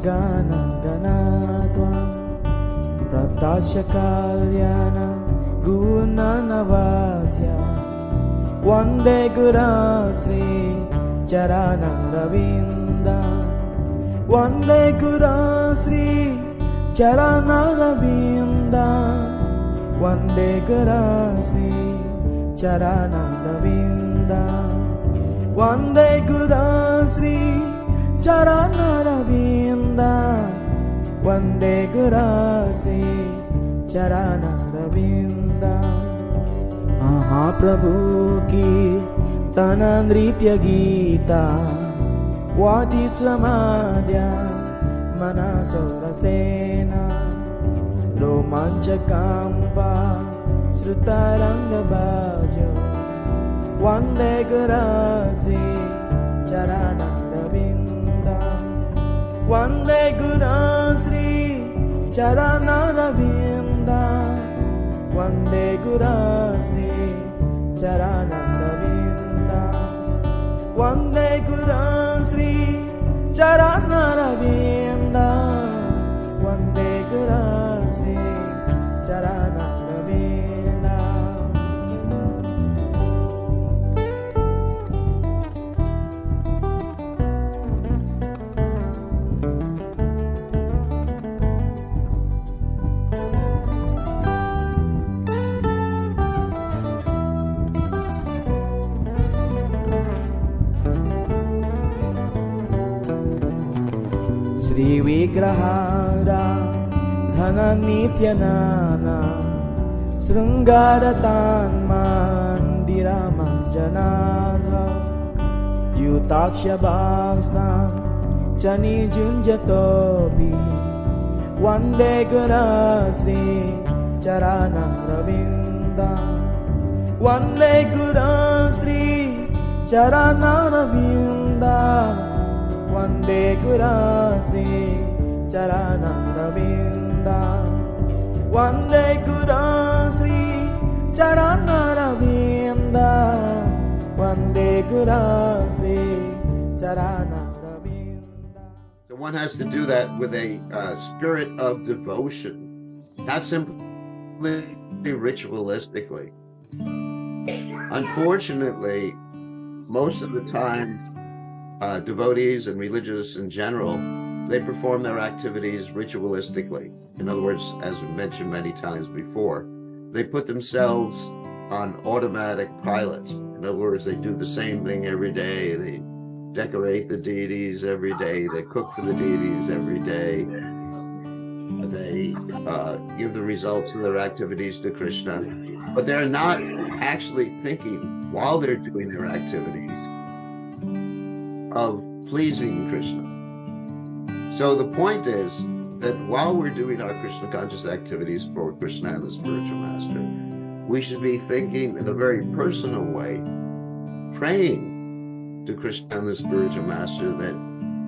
Gana Ganatvam Praptasya Kalyana Gunanavasya Vande Guru Sri Charana Ravinda Vande Guru Sri Charana Ravinda Vande Guru Sri Charana Ravinda Vande Guru Sri Charana Ravinda Vande Guru Sri Charana Ravinda Mahaprabhu ki Tana Nritya Gita Vaditsamadya Manasora Romanchakampa Srutaranga Bhajo Vande Guru Sri Charana Ravinda Vande Guru Sri Charana Ravinda Vande Guru Sri Charana Ravinda Vande Guru Sri Charana Ravinda Vande Guru Sri Charana Ravinda. Shri Vigrahara Dhana Nityanana Srungaratan Mandira Manjanadha Yutaksha Bhavsna Chani Junjatobi Vande Guru Sri Charana Ravinda Vande Guru Sri Charana Ravinda Vande Guru Sri Charana Ravinda Vande Guru Sri Charana Ravinda Vande Guru Sri Charana Ravinda. So one has to do that with a spirit of devotion, not simply ritualistically. Unfortunately, most of the time, devotees and religious in general, they perform their activities ritualistically. In other words, as we mentioned many times before, they put themselves on automatic pilot. In other words, they do the same thing every day. They decorate the deities every day. They cook for the deities every day. They give the results of their activities to Krishna. But they're not actually thinking, while they're doing their activities, of pleasing Krishna. So the point is that while we're doing our Krishna conscious activities for Krishna and the spiritual master, we should be thinking in a very personal way, praying to Krishna and the spiritual master that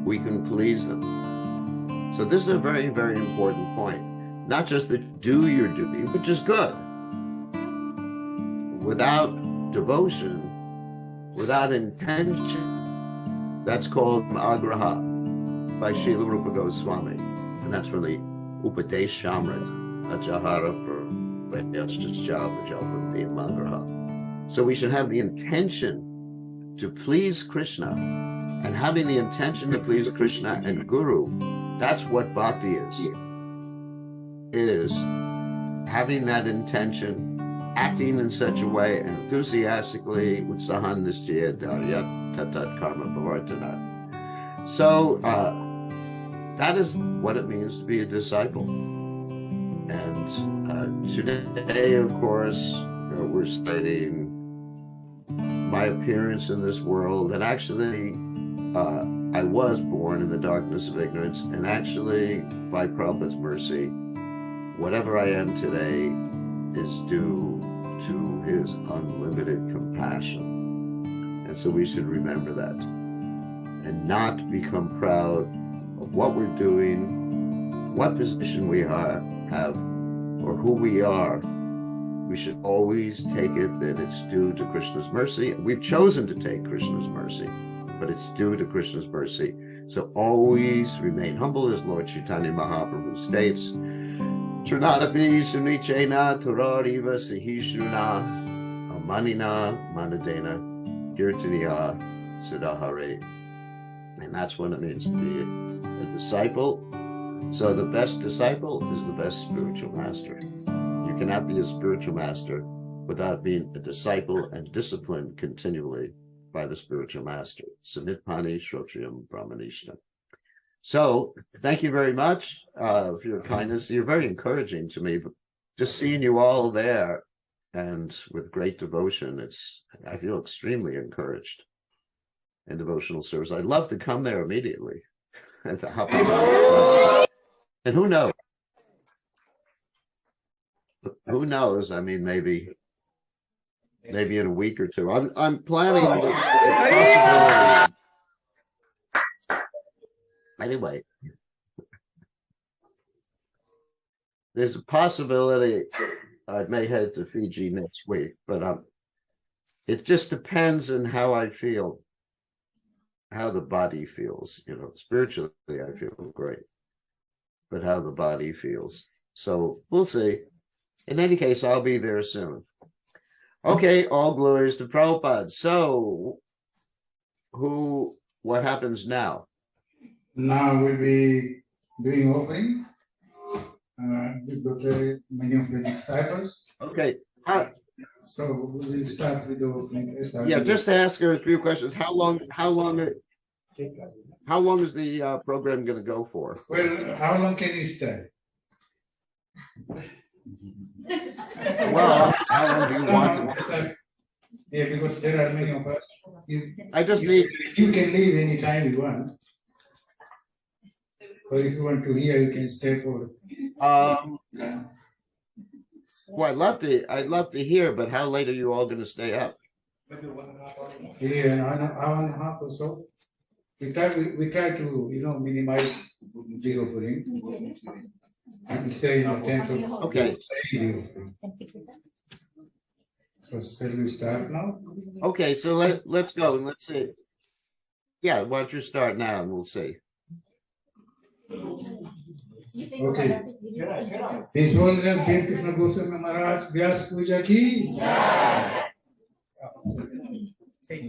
we can please them. So this is a very, very important point. Not just that do your duty, which is good. Without devotion, without intention, that's called agraha by Srila Rupa Goswami. And that's from the Upadesh Shamrit, Ajahara for Agraha. So we should have the intention to please Krishna. And having the intention to please Krishna and Guru, that's what bhakti is having that intention, acting in such a way enthusiastically, utsahan nischaya dharyat tatat karma bhavartanat. So that is what it means to be a disciple. And today, of course, we're studying my appearance in this world. And actually, I was born in the darkness of ignorance. And actually, by Prabhupada's mercy, whatever I am today is due to his unlimited compassion. And so we should remember that and not become proud of what we're doing, what position we have, or who we are. We should always take it that it's due to Krishna's mercy. We've chosen to take Krishna's mercy. but it's due to Krishna's mercy. So always remain humble, as Lord Chaitanya Mahaprabhu states. Trinadapi sunichena turariva sahishuna amanina manadena kirtaniya siddhahare. And that's what it means to be a disciple. So the best disciple is the best spiritual master. You cannot be a spiritual master without being a disciple and disciplined continually by the spiritual master. Samitpani Shrotriyam Brahmanishna. So thank you very much for your kindness. You're very encouraging to me. But just seeing you all there and with great devotion, I feel extremely encouraged in devotional service. I'd love to come there immediately and to hop on. And who knows? Who knows? I mean, maybe in a week or two. I'm planning the possibility. Anyway, there's a possibility I may head to Fiji next week, but it just depends on how I feel, how the body feels. Spiritually, I feel great, but how the body feels. So we'll see. In any case, I'll be there soon. Okay, all glories to Prabhupada. So, what happens now? Now we'll be doing offering with many of the disciples. Okay. So we'll start with the offering. Yeah, just to ask her a few questions. How long is the program going to go for? Well, how long can you stay? Well, how long do you want to? Yeah, because there are many of us. You can leave anytime you want. Or if you want to hear, you can stay for. Well, I'd love to hear, but how late are you all going to stay up? Yeah, an hour and a half or so. We try to minimize the offering. We say in terms of okay. The offering. So shall we start now? Okay, so let's go and let's see. Yeah, why don't you start now and we'll see. Okay. His Holiness Dear Krishna Goswami Maharaj Vyas Puja ki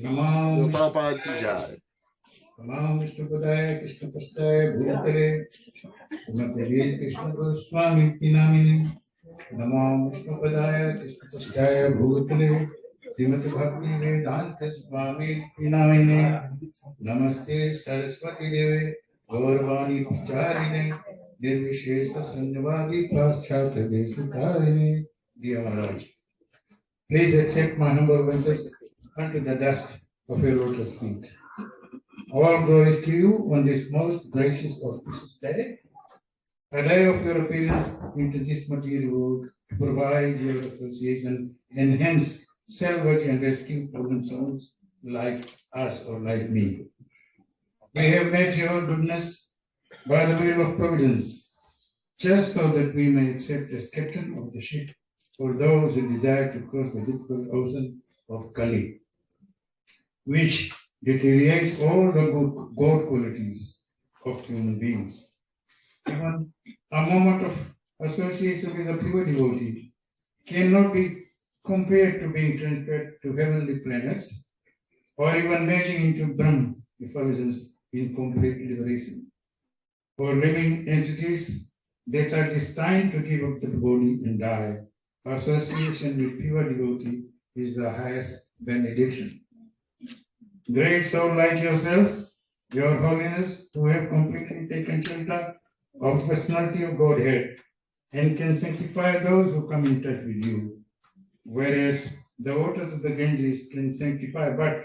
Namam Prabhupada ki jai. Namam Vishnu Padaya Krishna Pastaya Bhutale Namate Krishna Goswami Tinamini Namam Vishnu Padaya Krishna Pastaya Bhutale Srimati Bhakti Vedanta Swami Tinamini Namaste Saraswati Deve Gaurvani Pacharine Nirvishesa Sanyavadi Paschata Desakarine Dear Maharaj. Please accept my humble obeisances unto the dust of your lotus feet. All glories to you on this most gracious auspicious day, a day of your appearance into this material world to provide your association and hence salvage and rescue fallen souls like us or like me. We have met your goodness by the will of providence, just so that we may accept as captain of the ship for those who desire to cross the difficult ocean of Kali, which deteriorates all the good qualities of human beings. Even a moment of association with a pure devotee cannot be compared to being transferred to heavenly planets or even merging into Brahma effulgence in complete liberation. For living entities that are destined to give up the body and die, association with pure devotee is the highest benediction. Great soul like yourself, your holiness, who have completely taken shelter of the personality of Godhead and can sanctify those who come in touch with you, whereas the waters of the Ganges can sanctify but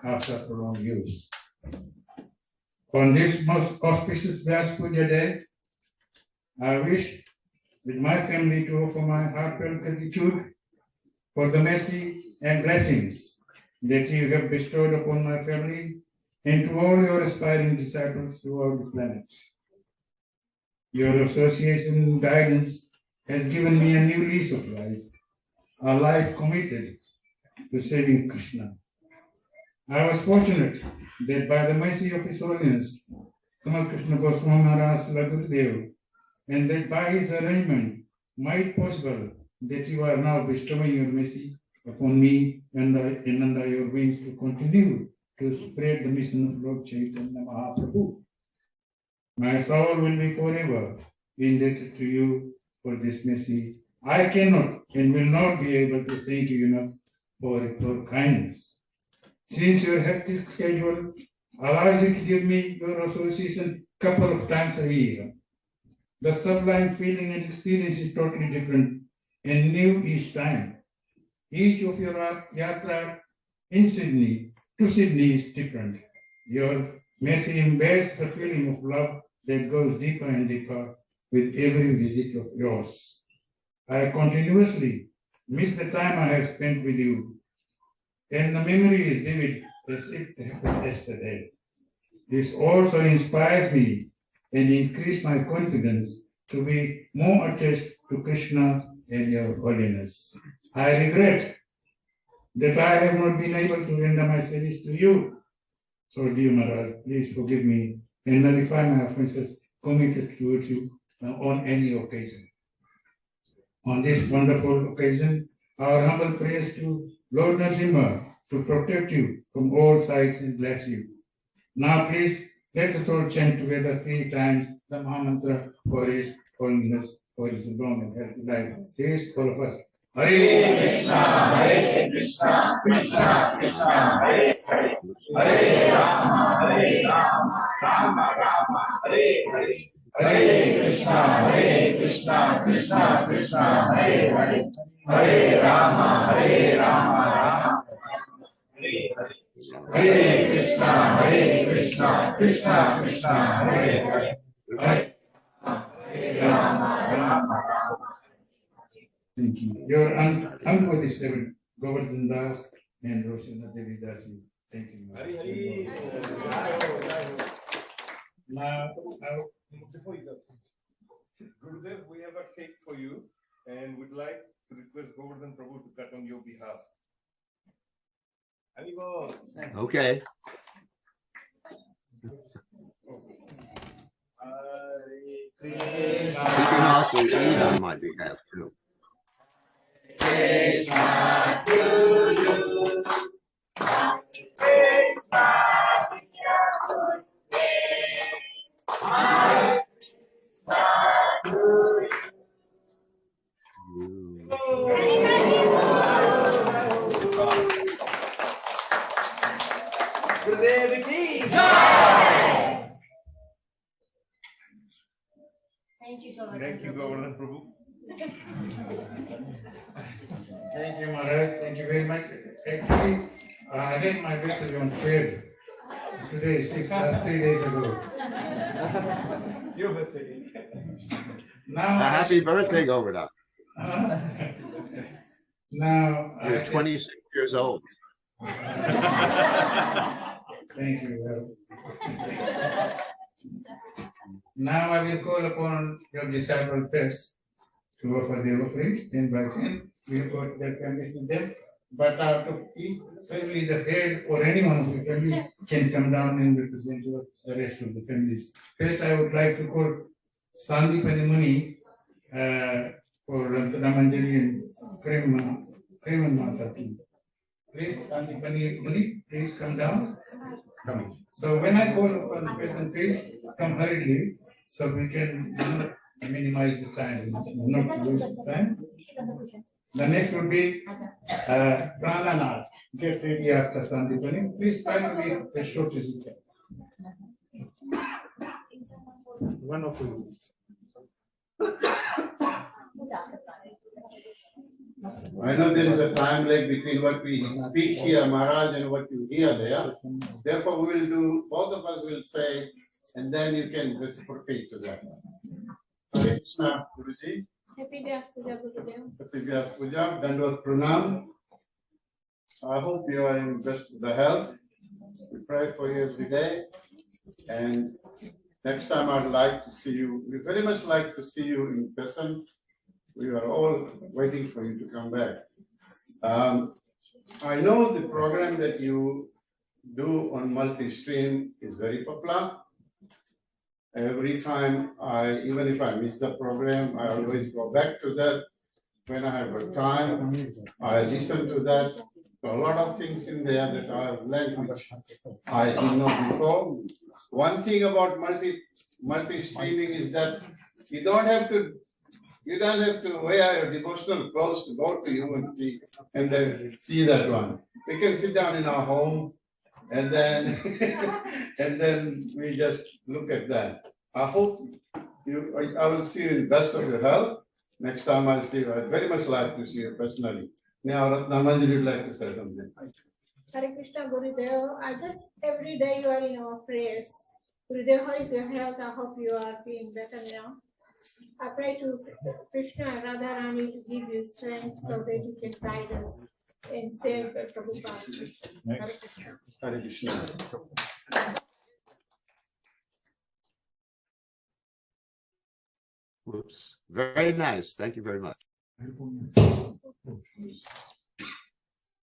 after prolonged use. On this most auspicious Vyas Puja day, I wish with my family to offer my heartfelt gratitude for the mercy and blessings that you have bestowed upon my family and to all your aspiring disciples throughout the planet. Your association and guidance has given me a new lease of life, a life committed to serving Krishna. I was fortunate that by the mercy of His Holiness, Krishna Goswami Maharaj Gurudev, and that by his arrangement, might possible that you are now bestowing your mercy upon me and under your wings to continue to spread the mission of Lord Chaitanya Mahaprabhu. My soul will be forever indebted to you for this mercy. I cannot and will not be able to thank you enough for your kindness. Since your hectic schedule allows you to give me your association a couple of times a year, the sublime feeling and experience is totally different and new each time. Each of your yatra in Sydney to Sydney is different. Your mercy embeds the feeling of love that goes deeper and deeper with every visit of yours. I continuously miss the time I have spent with you, and the memory is vivid as if it happened yesterday. This also inspires me and increase my confidence to be more attached to Krishna and your holiness. I regret that I have not been able to render my service to you. So, dear Maharaj, please forgive me and nullify my offenses committed towards you on any occasion. On this wonderful occasion, our humble prayers to Lord Narasimha to protect you from all sides and bless you. Now, please let us all chant together 3 times the Mahamantra for His holiness, for His long and healthy life. Please, all of us. Hare Krishna, Krishna Krishna, Hare Hare, Hare Rama, Rama Rama, Hare Hare. Hare Krishna, Krishna Krishna, Hare Hare, Hare Rama, Rama, Hare Hare. Hare Krishna, Krishna Krishna, Hare Hare, Hare Rama, Rama. Thank you. Your uncle is Govardhan Das and Roshana Devi Dasi. Thank you. Now, before you go, Gurudev, we have a cake for you and would like to request Govardhan Prabhu to cut on your behalf. Okay. You can also eat on my behalf too. Krishna to you. Krishna, Thank you so much. Thank you, Govardhan Prabhu. Thank you, Maharaj. Thank you very much. Actually, I did my best to be on fair today, 3 days ago. Your birthday. Now, Happy birthday, Govardhan. Now, You're 26 years old. Thank you. Now I will call upon your disciple first to offer the offerings 10 by 10. We have got their families with them. But out of each family, the head or anyone of the family can come down and represent the rest of the families. First, I would like to call Sandipani Muni for Ramanjali and Freeman Mata. Please, Sandipani Muni, please come down. Come. So when I call upon the person, please come hurriedly so we can minimize the time, not waste the time. The next would be Prananath. Get ready after Sandipani. Please try to be as short as you can. One of you. I know there is a time lag between what we speak here, Maharaj, and what you hear there. Therefore, we will do, both of us will say, and then you can reciprocate to that. Hare Krishna, Guruji. Happy Vyas Puja, Gurudev. Happy Vyas Puja, Dandvat Pranam. I hope you are in best of the health. We pray for you every day. And next time I'd like to see you, we very much like to see you in person. We are all waiting for you to come back. I know the program that you do on multi-stream is very popular. Every time even if I miss the program, I always go back to that. When I have a time, I listen to that. A lot of things in there that I have learned which I didn't know before. One thing about multi-streaming is that you don't have to wear your devotional clothes to go to you and see that one. We can sit down in our home and then and then we just look at that. I hope I will see you in best of your health. Next time I see you, I'd very much like to see you personally. Now, Ratnamanjali would like to say something. Hare Krishna, Gurudev. Every day you are in our prayers. Gurudev, how is your health? I hope you are feeling better now. I pray to Krishna and Radharani to give you strength so that you can guide us and save Prabhupada's mission. Hare Krishna. Hare Krishna. Whoops. Very nice. Thank you very much.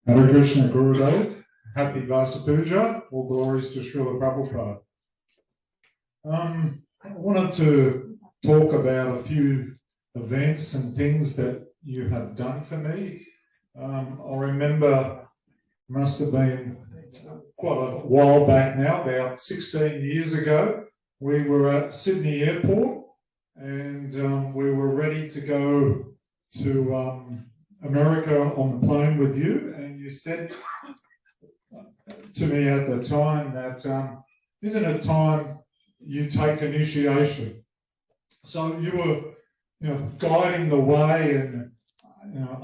Hare Krishna, Gurudev. Happy Vysya Puja. All glories to Srila Prabhupada. I wanted to talk about a few events and things that you have done for me. I remember, must have been quite a while back now, about 16 years ago, we were at Sydney Airport and we were ready to go to America on the plane with you, and you said to me at the time that isn't it time you take initiation? So you were guiding the way and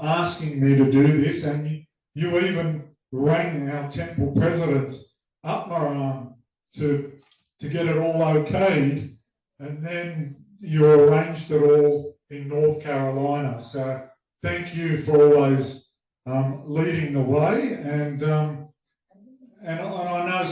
asking me to do this, and you even rang our temple president Atmaram to get it all okayed, and then you arranged it all in North Carolina. So thank you for always leading the way, and I know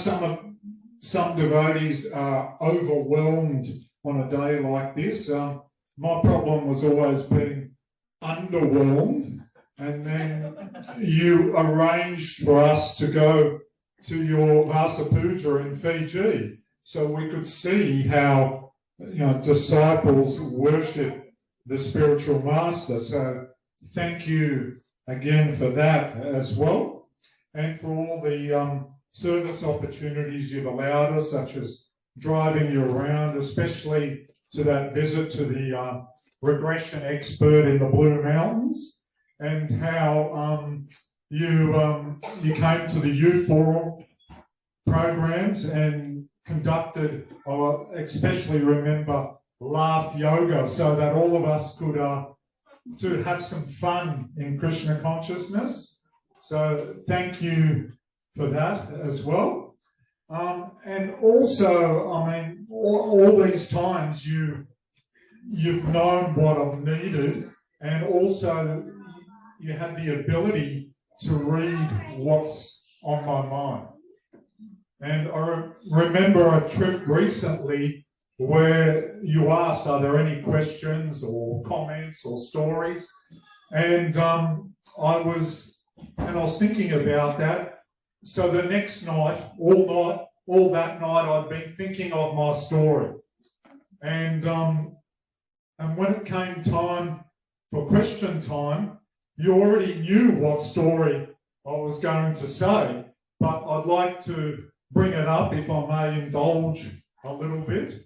some devotees are overwhelmed on a day like this. My problem was always being underwhelmed, and then you arranged for us to go to your Vysya Puja in Fiji, so we could see how disciples worship the spiritual master. So thank you again for that as well, and for all the service opportunities you've allowed us, such as driving you around, especially to that visit to the regression expert in the Blue Mountains, and how you came to the youth forum programs and conducted, I especially remember, laugh yoga, so that all of us could to have some fun in Krishna consciousness. So thank you for that as well. And also, I mean, all these times you've known what I've needed, and also you have the ability to read what's on my mind. And I remember a trip recently where you asked, are there any questions or comments or stories? And I was thinking about that. So the next night, all that night, I'd been thinking of my story. And when it came time for question time, you already knew what story I was going to say, but I'd like to bring it up, if I may indulge a little bit.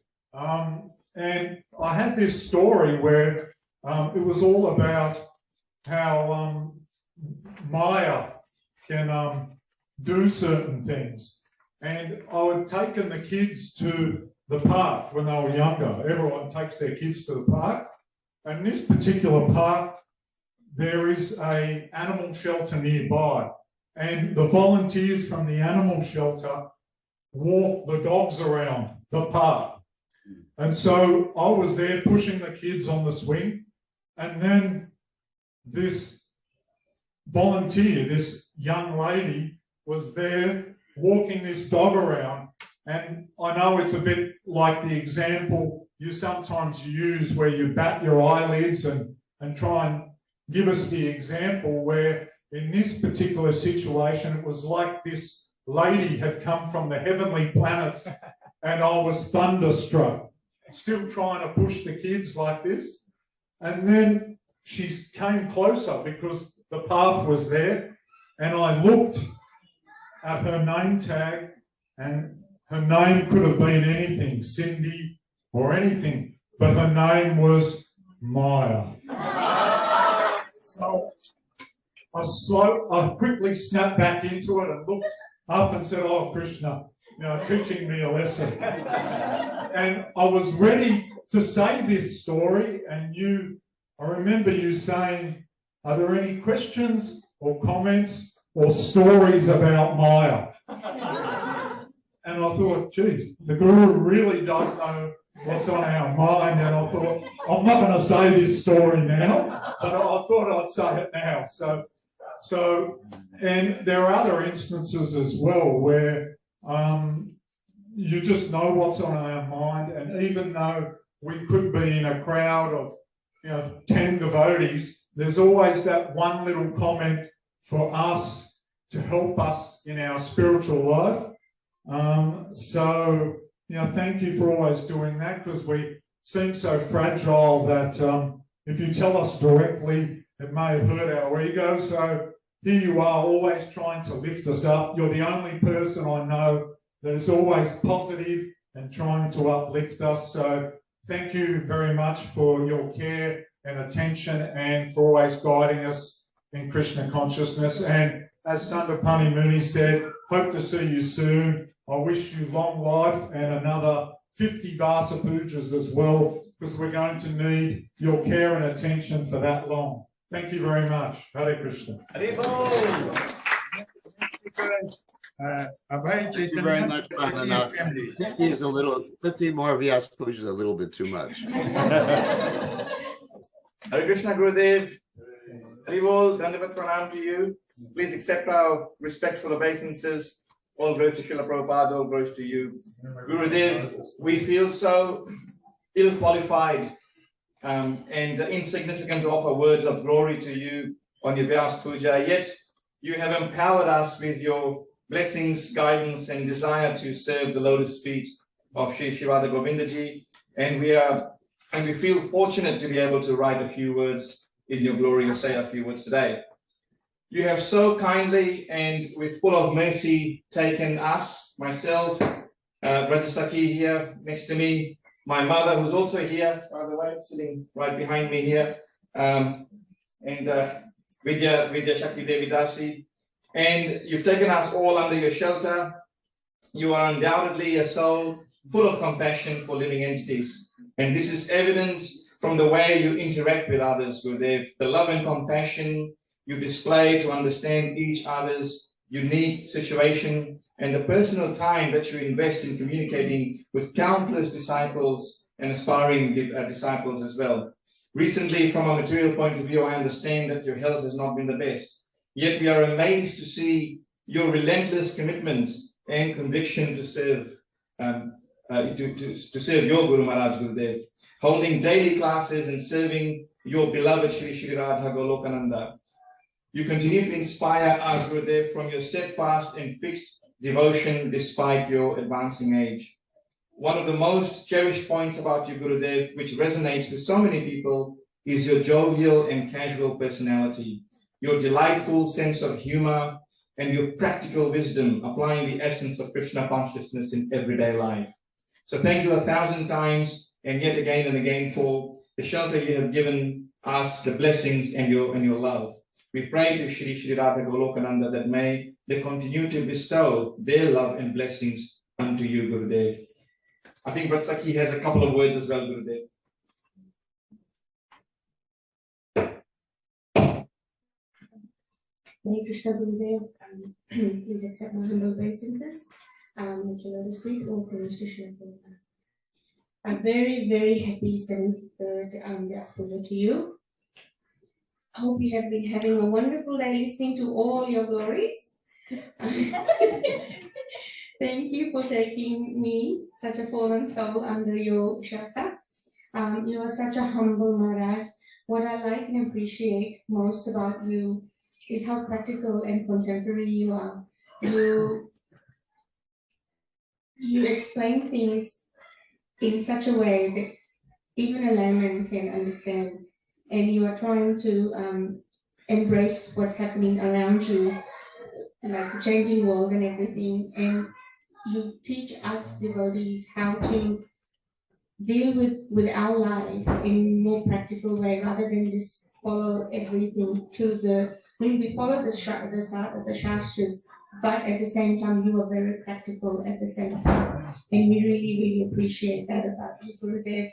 And I had this story where it was all about how Maya can do certain things. And I had taken the kids to the park when they were younger. Everyone takes their kids to the park. And this particular park, there is an animal shelter nearby. And the volunteers from the animal shelter walk the dogs around the park. And so I was there pushing the kids on the swing. And then this volunteer, this young lady, was there walking this dog around. And I know it's a bit like the example you sometimes use where you bat your eyelids and try and give us the example, where in this particular situation it was like this lady had come from the heavenly planets, and I was thunderstruck, still trying to push the kids like this. And then she came closer because the path was there, and I looked at her name tag, and her name could have been anything, Cindy or anything, but her name was Maya. So I quickly snapped back into it and looked up and said, "Oh, Krishna, teaching me a lesson." And I was ready to say this story, and I remember you saying, "Are there any questions or comments or stories about Maya?" And I thought, geez, the Guru really does know what's on our mind. And I thought, I'm not going to say this story now, but I thought I'd say it now. So, and there are other instances as well where you just know what's on our mind. And even though we could be in a crowd of 10 devotees, there's always that one little comment for us to help us in our spiritual life. So thank you for always doing that, because we seem so fragile that if you tell us directly, it may hurt our ego. So here you are, always trying to lift us up. You're the only person I know that is always positive and trying to uplift us. So thank you very much for your care and attention, and for always guiding us in Krishna consciousness. And as Sandapani Muni said, hope to see you soon. I wish you long life and another 50 Vasa Pujas as well, because we're going to need your care and attention for that long. Thank you very much. Hare Krishna. Hare Thank you very much, Pramana. 50 more Vyas Puja is a little bit too much. Hare Krishna, Gurudev. Hare Bol, Dandavat Pranam to you. Please accept our respectful obeisances. All glories to Srila Prabhupada, all glories to you. Gurudev, we feel so ill-qualified and insignificant to offer words of glory to you on your Vyas Puja, yet you have empowered us with your blessings, guidance, and desire to serve the lotus feet of Sri Shivada Govindaji, and we feel fortunate to be able to write a few words in your glory or say a few words today. You have so kindly and with full of mercy taken us, myself, Rajasaki here next to me, my mother, who's also here, by the way, sitting right behind me here, and Vidya Shakti Devi Dasi, and you've taken us all under your shelter. You are undoubtedly a soul full of compassion for living entities, and this is evident from the way you interact with others, Gurudev, the love and compassion you display to understand each other's unique situation, and the personal time that you invest in communicating with countless disciples and aspiring disciples as well. Recently, from a material point of view, I understand that your health has not been the best. Yet we are amazed to see your relentless commitment and conviction to serve to serve your Guru Maharaj Gurudev, holding daily classes and serving your beloved Shri Shri Radha Golokananda. You continue to inspire us, Gurudev, from your steadfast and fixed devotion despite your advancing age. One of the most cherished points about you, Gurudev, which resonates with so many people, is your jovial and casual personality, your delightful sense of humor, and your practical wisdom, applying the essence of Krishna consciousness in everyday life. So thank you 1,000 times, and yet again and again, for the shelter you have given us, the blessings and your love. We pray to Shri Shri Radha Golokananda that may they continue to bestow their love and blessings unto you, Gurudev. I think Vatsaki has a couple of words as well, Gurudev. Hare Krishna, Gurudev. Please accept my humble obeisances. Which are the sweet all praise to Srila Prabhupada. A very, very happy 73rd Vyas Puja to you. I hope you have been having a wonderful day listening to all your glories. Thank you for taking me, such a fallen soul, under your shelter. You are such a humble Maharaj. What I like and appreciate most about you is how practical and contemporary you are. You you explain things in such a way that even a layman can understand, and you are trying to embrace what's happening around you, like the changing world and everything, and you teach us devotees how to deal with our life in more practical way rather than just follow everything to the. I mean, we follow the shastras, but at the same time, you are very practical at the same time, and we really, really appreciate that about you, Gurudev.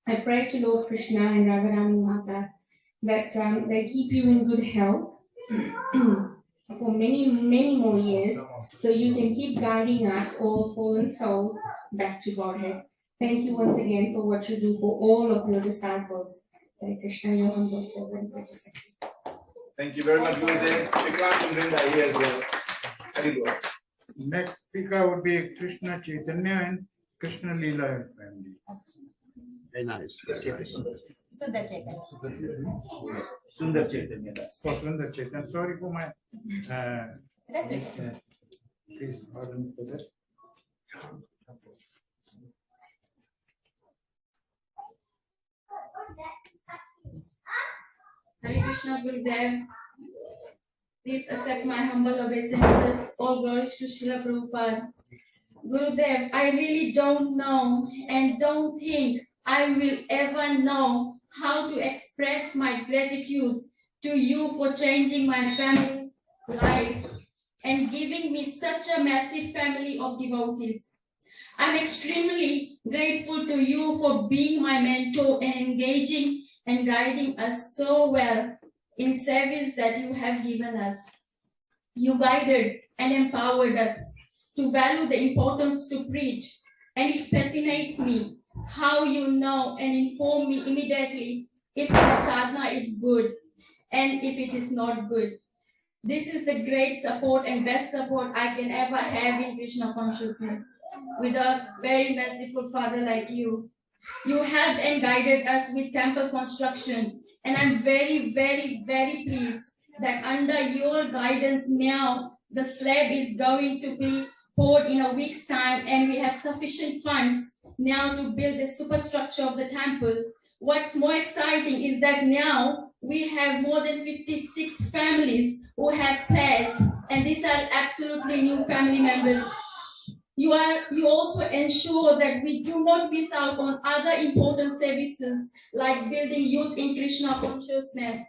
I pray to Lord Krishna and Radharani Mata that they keep you in good health for many, many more years, so you can keep guiding us, all fallen souls, back to Godhead. Thank you once again for what you do for all of your disciples. Hare Krishna, your humble servant. Thank you very much, Gurudev. Vikram can bring that here as well. Very good. Next speaker would be Krishna Chaitanya and Krishna Leela family. Very nice. Very nice. Sundar Chaitanya. Sundar Chaitanya. For Sundar Chaitanya. Sorry for my. That's okay. Please pardon for that. Hare Krishna Gurudev. Please accept my humble obeisances. All glories to Srila Prabhupada. Gurudev, I really don't know and don't think I will ever know how to express my gratitude to you for changing my family's life and giving me such a massive family of devotees. I'm extremely grateful to you for being my mentor and engaging and guiding us so well in service that you have given us. You guided and empowered us to value the importance to preach, and it fascinates me how you know and inform me immediately if the sadhana is good and if it is not good. This is the great support and best support I can ever have in Krishna consciousness with a very merciful Father like you. You helped and guided us with temple construction, and I'm very, very, very pleased that under your guidance now, the slab is going to be poured in a week's time, and we have sufficient funds now to build the superstructure of the temple. What's more exciting is that now we have more than 56 families who have pledged, and these are absolutely new family members. You also ensure that we do not miss out on other important services like building youth in Krishna consciousness.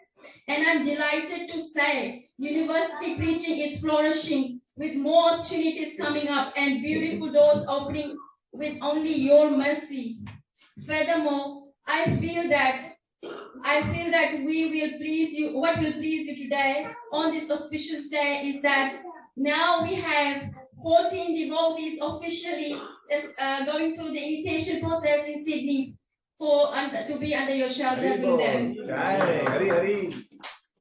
And I'm delighted to say university preaching is flourishing with more opportunities coming up and beautiful doors opening with only your mercy. Furthermore, I feel that we will please you. What will please you today on this auspicious day is that now we have 14 devotees officially going through the initiation process in Sydney to be under your shelter with them.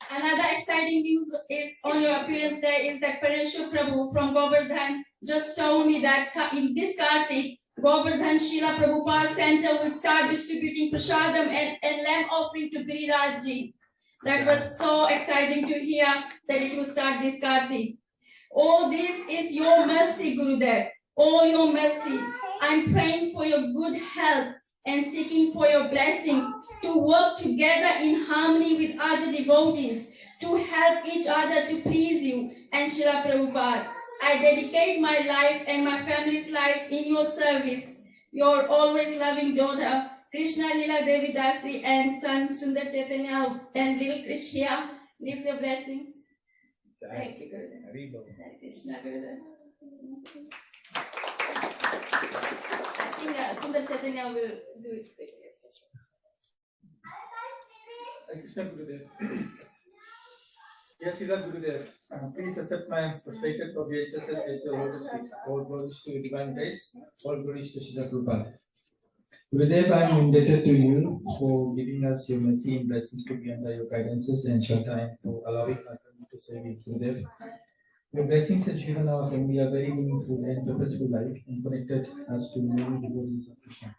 Another exciting news is on your appearance day is that Parashur Prabhu from Govardhan just told me that in this Kartik, Govardhan Srila Prabhupada Center will start distributing prasadam and lamb offering to Girirajji. That was so exciting to hear that it will start this Kartik. All this is your mercy, Gurudev. All your mercy. I'm praying for your good health and seeking for your blessings to work together in harmony with other devotees, to help each other to please you and Srila Prabhupada. I dedicate my life and my family's life in your service. Your always loving daughter, Krishna Lila Devi Dasi, and son Sundar Chaitanya and little Krishna. Needs your blessings. Thank you, Gurudev. Hare Krishna, Gurudev. I think Sundar Chaitanya will do it quickly. Krishna Gurudev. Yes, Srila Gurudev. Please accept my prostrated obeisances at your lotus feet. All glories to your divine grace. All glories to Srila Prabhupada. Gurudev, I am indebted to you for giving us your mercy and blessings to be under your guidances and shelter, and for allowing us to serve you, Gurudev. Your blessings has given our family a very meaningful and purposeful life and connected us to many devotees of Krishna.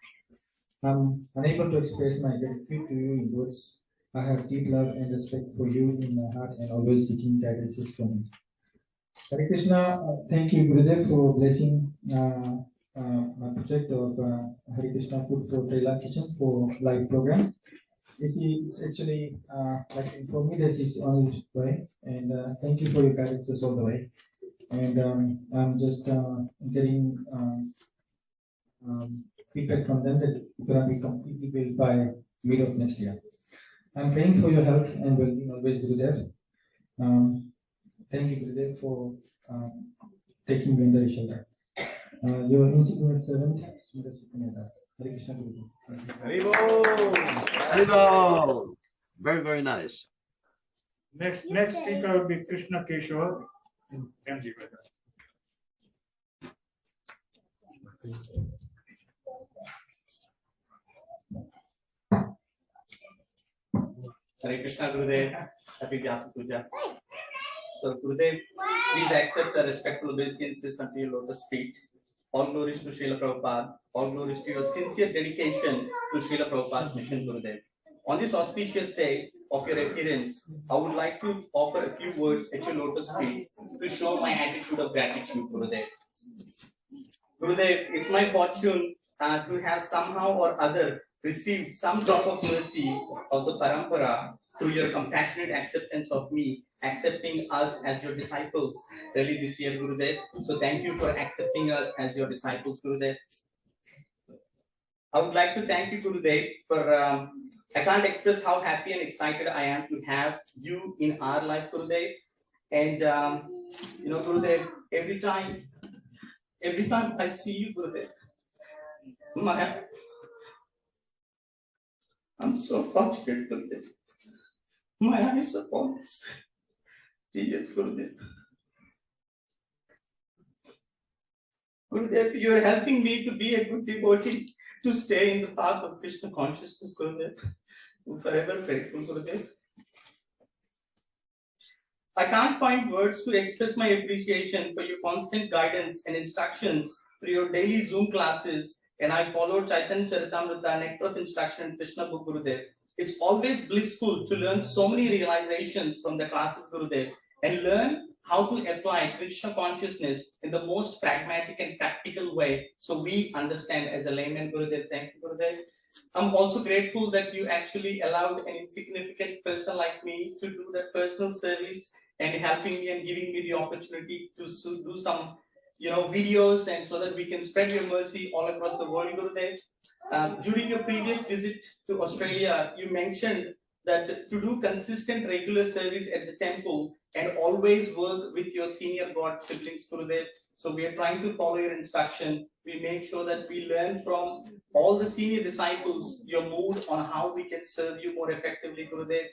I'm unable to express my gratitude to you in words. I have deep love and respect for you in my heart and always seeking guidances from you. Hare Krishna, thank you, Gurudev, for blessing my project of Hare Krishna Food for Trailer Kitchen for live program. You see, it's actually like for me this is the only way, and thank you for your guidance all the way. And I'm just getting feedback from them that it's gonna be completely built by mid of next year. I'm praying for your health and well-being always, Gurudev. Thank you, Gurudev, for taking me under your shelter. Your insignificant servant, Sundar Sikhanedas. Hare Krishna Gurudev. Haribo! Very, very nice. Next speaker will be Krishna Keshava in Kanji Veda. Hare Krishna Gurudev, happy Vysya Puja. So Gurudev, please accept the respectful obeisances unto your lotus feet. All glories to Srila Prabhupada, all glories to your sincere dedication to Srila Prabhupada's mission, Gurudev. On this auspicious day of your appearance, I would like to offer a few words at your lotus feet to show my attitude of gratitude, Gurudev. Gurudev, it's my fortune to have somehow or other received some drop of mercy of the parampara through your compassionate acceptance of me, accepting us as your disciples early this year, Gurudev. So thank you for accepting us as your disciples, Gurudev. I would like to thank you, Gurudev, for I can't express how happy and excited I am to have you in our life, Gurudev. And Gurudev, every time I see you, Gurudev, I'm so fortunate, Gurudev. My eyes are always tears, Gurudev. Gurudev, you are helping me to be a good devotee, to stay in the path of Krishna consciousness, Gurudev. I'm forever grateful, Gurudev. I can't find words to express my appreciation for your constant guidance and instructions through your daily Zoom classes, and I followed Chaitanya Charitamrita, Nectar of Instruction, and Krishna book, Gurudev. It's always blissful to learn so many realizations from the classes, Gurudev, and learn how to apply Krishna consciousness in the most pragmatic and practical way so we understand as a layman, Gurudev. Thank you, Gurudev. I'm also grateful that you actually allowed an insignificant person like me to do that personal service and helping me and giving me the opportunity to do some videos, and so that we can spread your mercy all across the world, Gurudev. During your previous visit to Australia, you mentioned that to do consistent regular service at the temple and always work with your senior God siblings, Gurudev. So we are trying to follow your instruction. We make sure that we learn from all the senior disciples your mood on how we can serve you more effectively, Gurudev.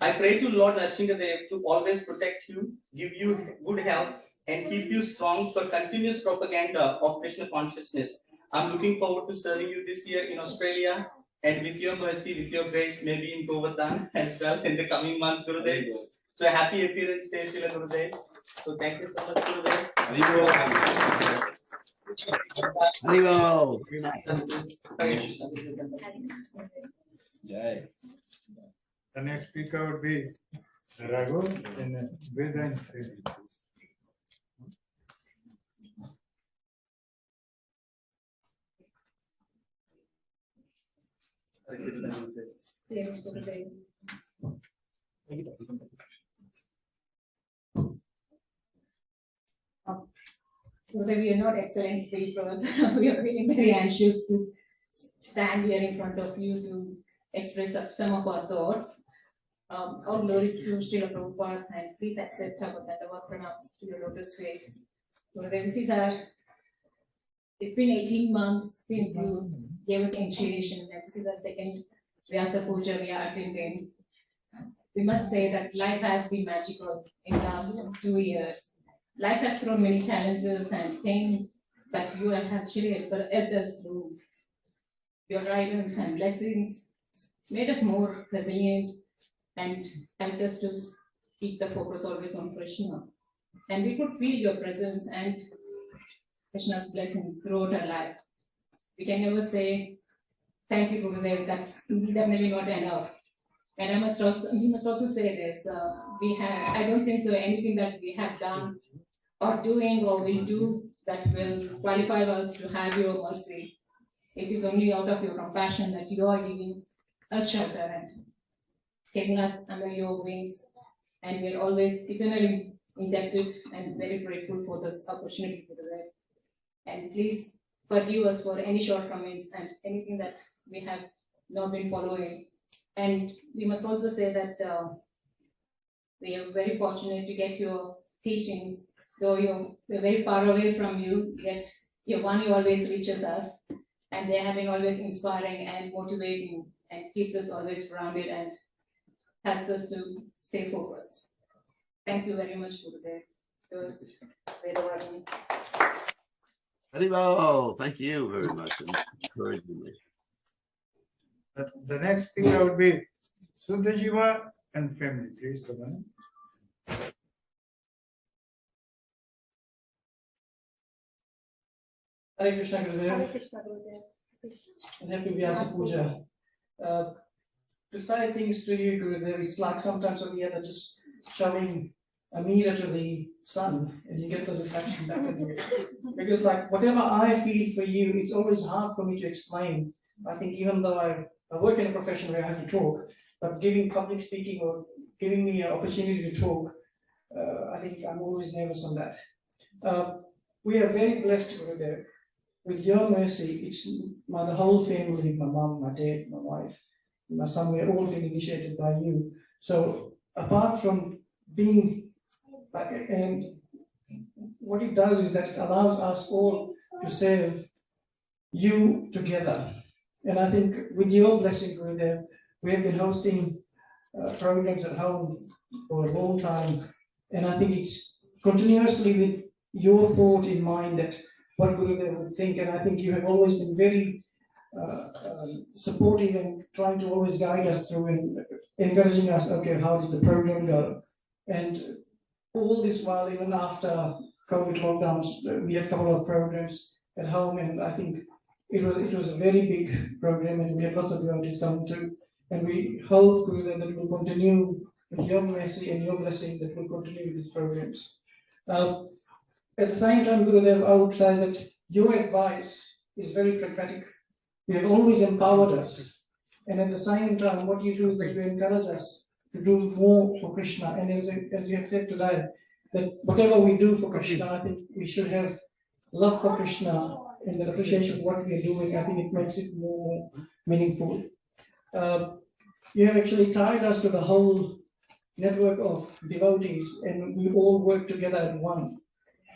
I pray to Lord Narsinghadev to always protect you, give you good health, and keep you strong for continuous propaganda of Krishna consciousness. I'm looking forward to serving you this year in Australia, and with your mercy, with your grace, maybe in Govardhan as well in the coming months, Gurudev. So a happy appearance day, Srila Gurudev. So thank you so much, Gurudev. Haribo! Jai. The next speaker would be Raghu in Veda and Training. We are not excellent speakers. We are really very anxious to stand here in front of you to express some of our thoughts. All glories to Srila Prabhupada, and please accept our Dandavat pranams to your lotus feet. It's been 18 months since you gave us initiation, and this is the second Vyasa Puja we are attending. We must say that life has been magical in the last 2 years. Life has thrown many challenges and pain, but you have actually helped us through your guidance and blessings, made us more resilient, and helped us to keep the focus always on Krishna. And we could feel your presence and Krishna's blessings throughout our life. We can never say, thank you, Gurudev, that's definitely not enough. And we must also say this, I don't think so anything that we have done or doing or will do that will qualify us to have your mercy. It is only out of your compassion that you are giving us shelter and taking us under your wings. And we are always eternally indebted and very grateful for this opportunity for the day. And please forgive us for any shortcomings and anything that we have not been following. And we must also say that we are very fortunate to get your teachings, though we're very far away from you, yet your Vani always reaches us, and they have been always inspiring and motivating and keeps us always grounded and helps us to stay focused. Thank you very much, Gurudev. It was Vedavani. Haribol, thank you very much. Encouraging me. The next speaker would be Sudhajiva and family. Please come on. Hare Krishna Hare Gurudev Krishna Gurudev. and happy Vyasa Puja. To say things to you, Gurudev, it's like sometimes on the other just showing a mirror to the sun and you get the reflection back at you. Because like whatever I feel for you, it's always hard for me to explain. I think even though I work in a profession where I have to talk, but giving public speaking or giving me an opportunity to talk, I think I'm always nervous on that. We are very blessed, Gurudev. With your mercy, it's the whole family, my mom, my dad, my wife, my son, we're all been initiated by you. So apart from being, and what it does is that it allows us all to serve you together. And I think with your blessing, Gurudev, we have been hosting programs at home for a long time. And I think it's continuously with your thought in mind that what Gurudev would think. And I think you have always been very supportive and trying to always guide us through and encouraging us, okay, how did the program go? And all this while, even after COVID lockdowns, we had a couple of programs at home, and I think it was a very big program, and we had lots of devotees coming too. And we hope, Gurudev, that we'll continue with your mercy and your blessings, that we'll continue with these programs. At the same time, Gurudev, I would say that your advice is very prophetic. You have always empowered us. And at the same time, what you do is that you encourage us to do more for Krishna. And as you have said today, that whatever we do for Krishna, I think we should have love for Krishna and the appreciation of what we are doing. I think it makes it more meaningful. You have actually tied us to the whole network of devotees, and we all work together as one.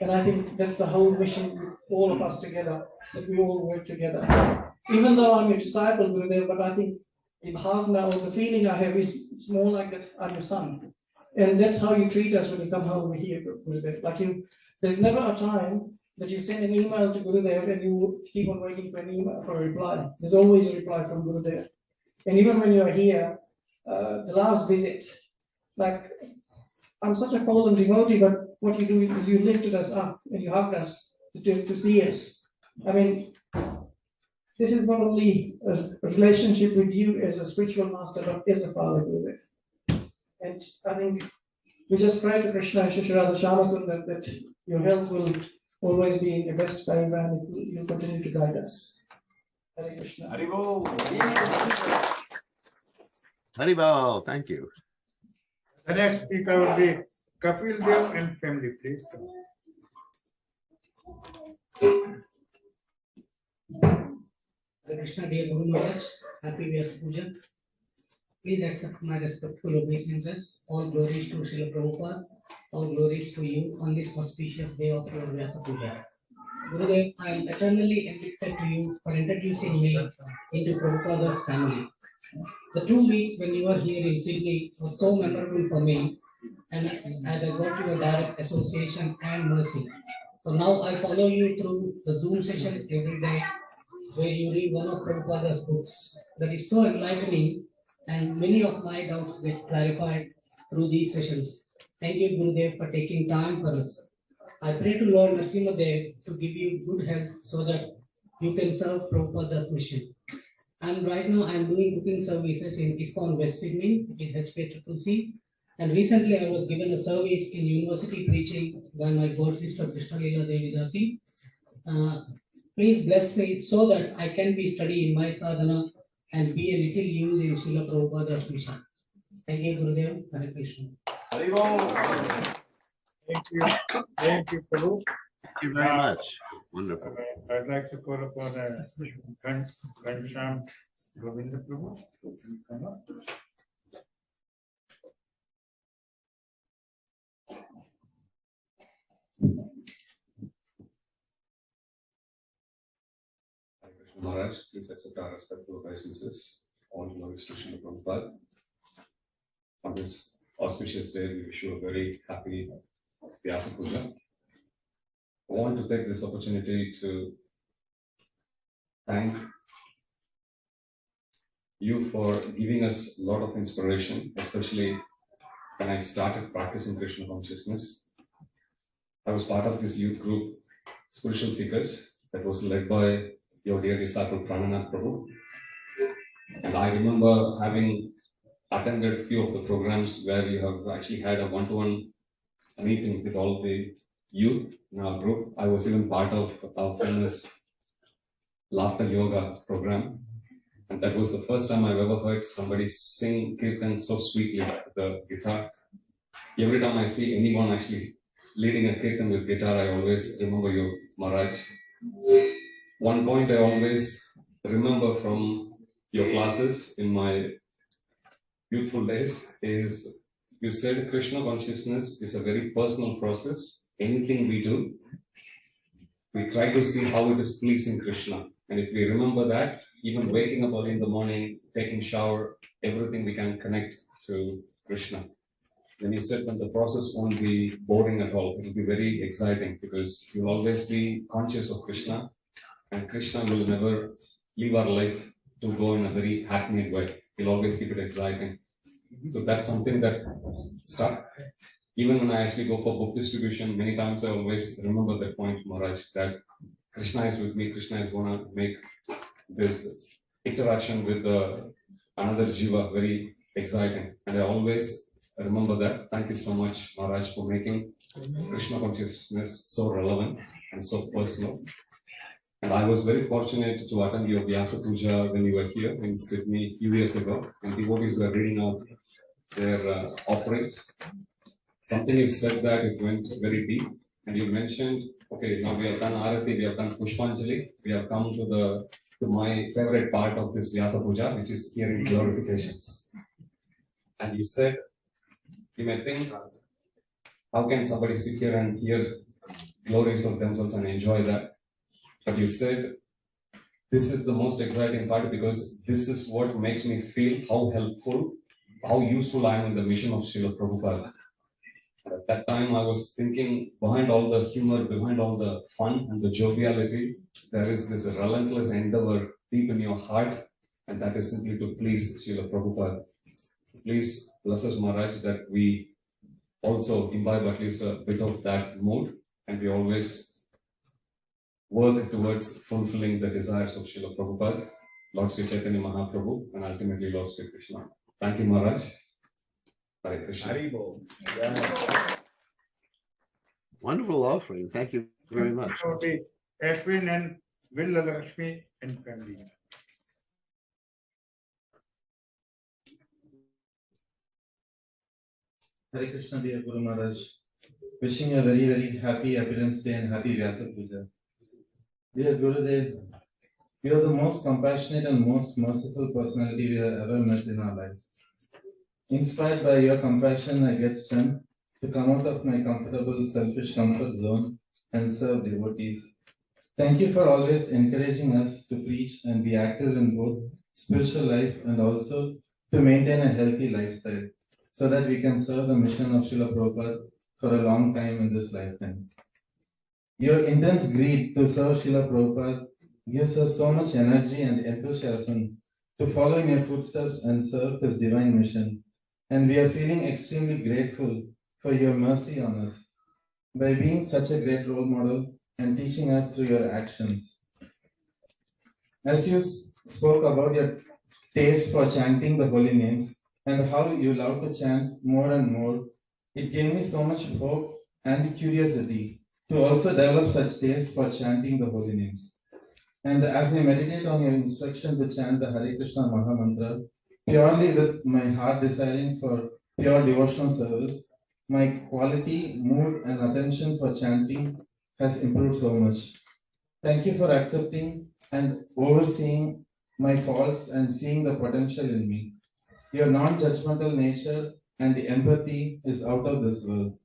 And I think that's the whole mission with all of us together, that we all work together. Even though I'm a disciple, Gurudev, but I think the bhavna or the feeling I have is it's more like that I'm your son. And that's how you treat us when you come home here, Gurudev. Like there's never a time that you send an email to Gurudev and you keep on waiting for an email for a reply. There's always a reply from Gurudev. And even when you're here, the last visit, like I'm such a fallen devotee, but what you do is you lifted us up and you hugged us to see us. I mean, this is not only a relationship with you as a spiritual master, but as a father, Gurudev. And I think we just pray to Krishna and Shri Radha Shyamasundar that your health will always be in your best favor and you'll continue to guide us. Hare Krishna. Haribol. Haribol, thank you. The next speaker will be Kapil Dev and family, please. Hare Krishna, dear Guru Maharaj, happy Vyasa Puja. Please accept my respectful obeisances. All glories to Srila Prabhupada, all glories to you on this auspicious day of your Vyasa Puja. Gurudev, I am eternally indebted to you for introducing me into Prabhupada's family. The 2 weeks when you were here in Sydney were so memorable for me, and as I got your direct association and mercy. So now I follow you through the Zoom sessions every day, where you read one of Prabhupada's books. That is so enlightening, and many of my doubts get clarified through these sessions. Thank you, Gurudev, for taking time for us. I pray to Lord Narasimhadev to give you good health so that you can serve Prabhupada's mission. And right now I am doing booking services in ISKCON West Sydney, which is HP2C. And recently I was given a service in university preaching by my god sister Krishna Leela Devi Dasi. Please bless me so that I can be study in my sadhana and be a little use in Srila Prabhupada's mission. Thank you, Gurudev. Hare Krishna. Thank you. Thank you, Prabhu. Thank you very much. Wonderful. I'd like to call upon Ghanshyam Govinda Prabhu. Come up. Maharaj, please accept our respectful obeisances. All glories to Srila Prabhupada. On this auspicious day, we wish you a very happy Vyasa Puja. I want to take this opportunity to thank you for giving us a lot of inspiration, especially when I started practicing Krishna consciousness. I was part of this youth group, Spiritual Seekers, that was led by your dear disciple Prananath Prabhu. And I remember having attended a few of the programs where we have actually had a one-to-one meeting with all the youth in our group. I was even part of our famous Laughter Yoga program. And that was the first time I've ever heard somebody sing kirtan so sweetly with the guitar. Every time I see anyone actually leading a kirtan with guitar, I always remember you, Maharaj. One point I always remember from your classes in my youthful days is you said Krishna consciousness is a very personal process. Anything we do, we try to see how it is pleasing Krishna. And if we remember that, even waking up early in the morning, taking shower, everything we can connect to Krishna. Then you said that the process won't be boring at all. It will be very exciting because you'll always be conscious of Krishna. And Krishna will never leave our life to go in a very hackneyed way. He'll always keep it exciting. So that's something that stuck. Even when I actually go for book distribution, many times I always remember that point, Maharaj, that Krishna is with me. Krishna is going to make this interaction with another jiva very exciting. And I always remember that. Thank you so much, Maharaj, for making Krishna consciousness so relevant and so personal. And I was very fortunate to attend your Vyasa Puja when you were here in Sydney a few years ago, and devotees were reading out their offerings. Something you said that it went very deep, and you mentioned, okay, now we have done Arati, we have done Pushpanjali, we have come to my favorite part of this Vyasa Puja, which is hearing glorifications. And you said, you may think, how can somebody sit here and hear glories of themselves and enjoy that? But you said, this is the most exciting part because this is what makes me feel how helpful, how useful I am in the mission of Srila Prabhupada. And at that time, I was thinking, behind all the humor, behind all the fun and the joviality, there is this relentless endeavor deep in your heart, and that is simply to please Srila Prabhupada. So please bless us, Maharaj, that we also imbibe at least a bit of that mood, and we always work towards fulfilling the desires of Srila Prabhupada, Lord Sri Chaitanya Mahaprabhu, and ultimately Lord Sri Krishna. Thank you, Maharaj. Hare Krishna. Haribo. Wonderful offering. Thank you very much. Ashwin and Villalakshmi and family. Hare Krishna, dear Guru Maharaj. Wishing you a very, very happy Appearance Day and happy Vyasa Puja. Dear Gurudev, you are the most compassionate and most merciful personality we have ever met in our lives. Inspired by your compassion, I get strength to come out of my comfortable, selfish comfort zone and serve devotees. Thank you for always encouraging us to preach and be active in both spiritual life and also to maintain a healthy lifestyle so that we can serve the mission of Srila Prabhupada for a long time in this lifetime. Your intense greed to serve Srila Prabhupada gives us so much energy and enthusiasm to follow in your footsteps and serve his divine mission. And we are feeling extremely grateful for your mercy on us by being such a great role model and teaching us through your actions. As you spoke about your taste for chanting the holy names and how you love to chant more and more, it gave me so much hope and curiosity to also develop such taste for chanting the holy names. And as I meditate on your instruction to chant the Hare Krishna Maha Mantra, purely with my heart desiring for pure devotional service, my quality, mood, and attention for chanting has improved so much. Thank you for accepting and overseeing my faults and seeing the potential in me. Your non-judgmental nature and the empathy is out of this world.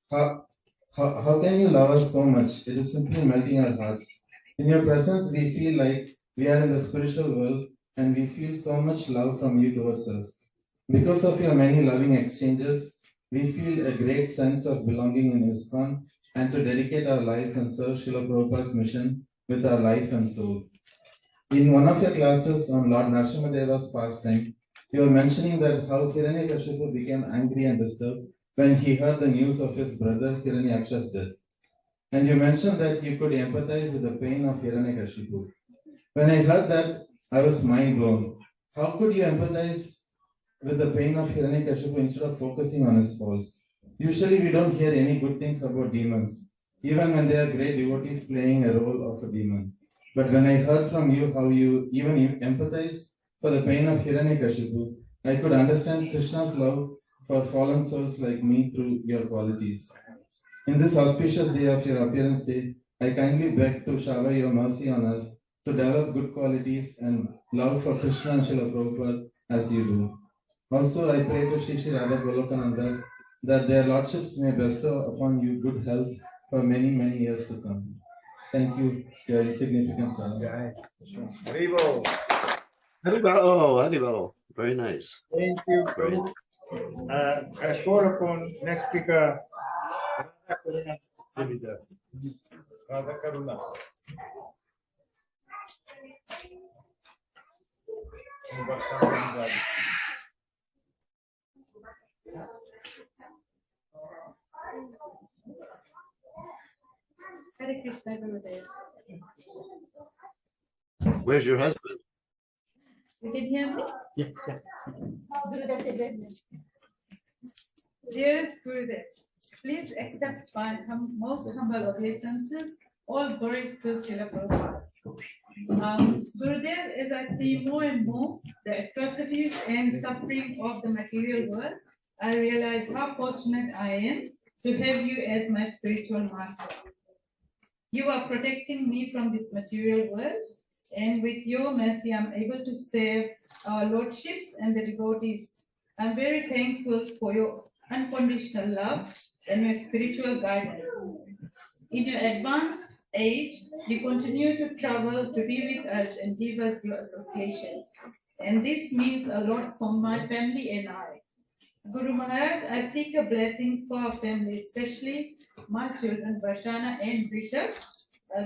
How can you love us so much? It is simply melting our hearts. In your presence, we feel like we are in the spiritual world and we feel so much love from you towards us. Because of your many loving exchanges, we feel a great sense of belonging in ISKCON and to dedicate our lives and serve Srila Prabhupada's mission with our life and soul. In one of your classes on Lord Narasimhadeva's pastime, you were mentioning that how Hiranyakashipu became angry and disturbed when he heard the news of his brother Hiranyaksha's death. And you mentioned that you could empathize with the pain of Hiranyakashipu. When I heard that, I was mind blown. How could you empathize with the pain of Hiranyakashipu instead of focusing on his faults? Usually we don't hear any good things about demons, even when they are great devotees playing a role of a demon. But when I heard from you how you even empathize for the pain of Hiranyakashipu, I could understand Krishna's love for fallen souls like me through your qualities. In this auspicious day of your appearance day, I kindly beg to shower your mercy on us to develop good qualities and love for Krishna and Srila Prabhupada as you do. Also, I pray to Shri Shri Radha Golokananda that their lordships may bestow upon you good health for many, many years to come. Thank you, your insignificant son. Haribo. Haribo. Very nice. Thank you. Great. I call upon next speaker, Radha Karuna. Hare Krishna, Gurudev. Where's your husband? You can hear me? Yeah. Gurudev, dearest Gurudev, please accept my most humble obeisances. All glories to Srila Prabhupada. Gurudev, as I see more and more the atrocities and suffering of the material world, I realize how fortunate I am to have you as my spiritual master. You are protecting me from this material world, and with your mercy, I'm able to save our lordships and the devotees. I'm very thankful for your unconditional love and your spiritual guidance. In your advanced age, you continue to travel to be with us and give us your association. And this means a lot for my family and I. Guru Maharaj, I seek your blessings for our family, especially my children, Varshana and Vysya,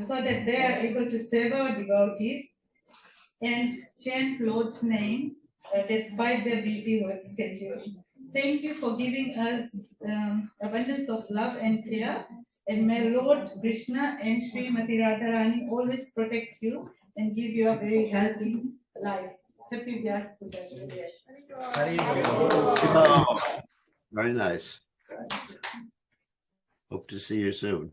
so that they are able to serve our devotees and chant Lord's name despite their busy work schedule. Thank you for giving us abundance of love and care. And may Lord Krishna and Srimati Radharani always protect you and give you a very healthy life. Happy Vyasa Puja. Very nice. Hope to see you soon.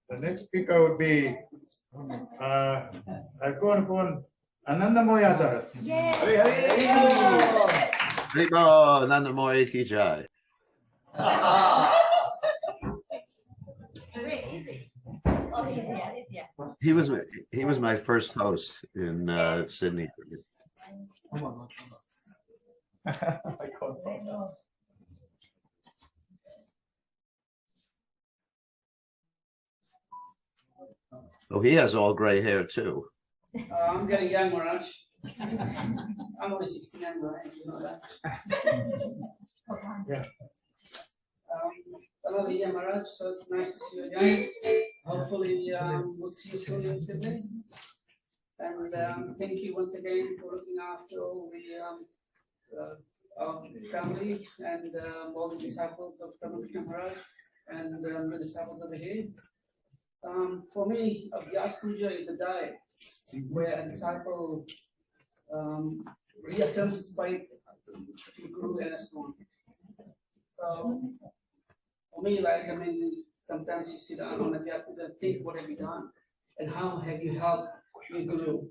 The next speaker would be I call upon Anandamoy Adaras. Haribo, Nandamoy Ki Jai. He was my first host in Sydney. Oh, he has all gray hair too. I'm getting young, Maharaj. I'm only 69, right? You know that. Yeah. Hello, yeah, Maharaj. So it's nice to see you again. Hopefully, we'll see you soon in Sydney. And thank you once again for looking after all our family and all the disciples of Krishna Maharaj and the disciples over here. For me, Vyasa Puja is the day where a disciple reaffirms his faith you grew and strong. So for me, like, I mean, sometimes you sit down and ask me to think, what have you done? And how have you helped your guru?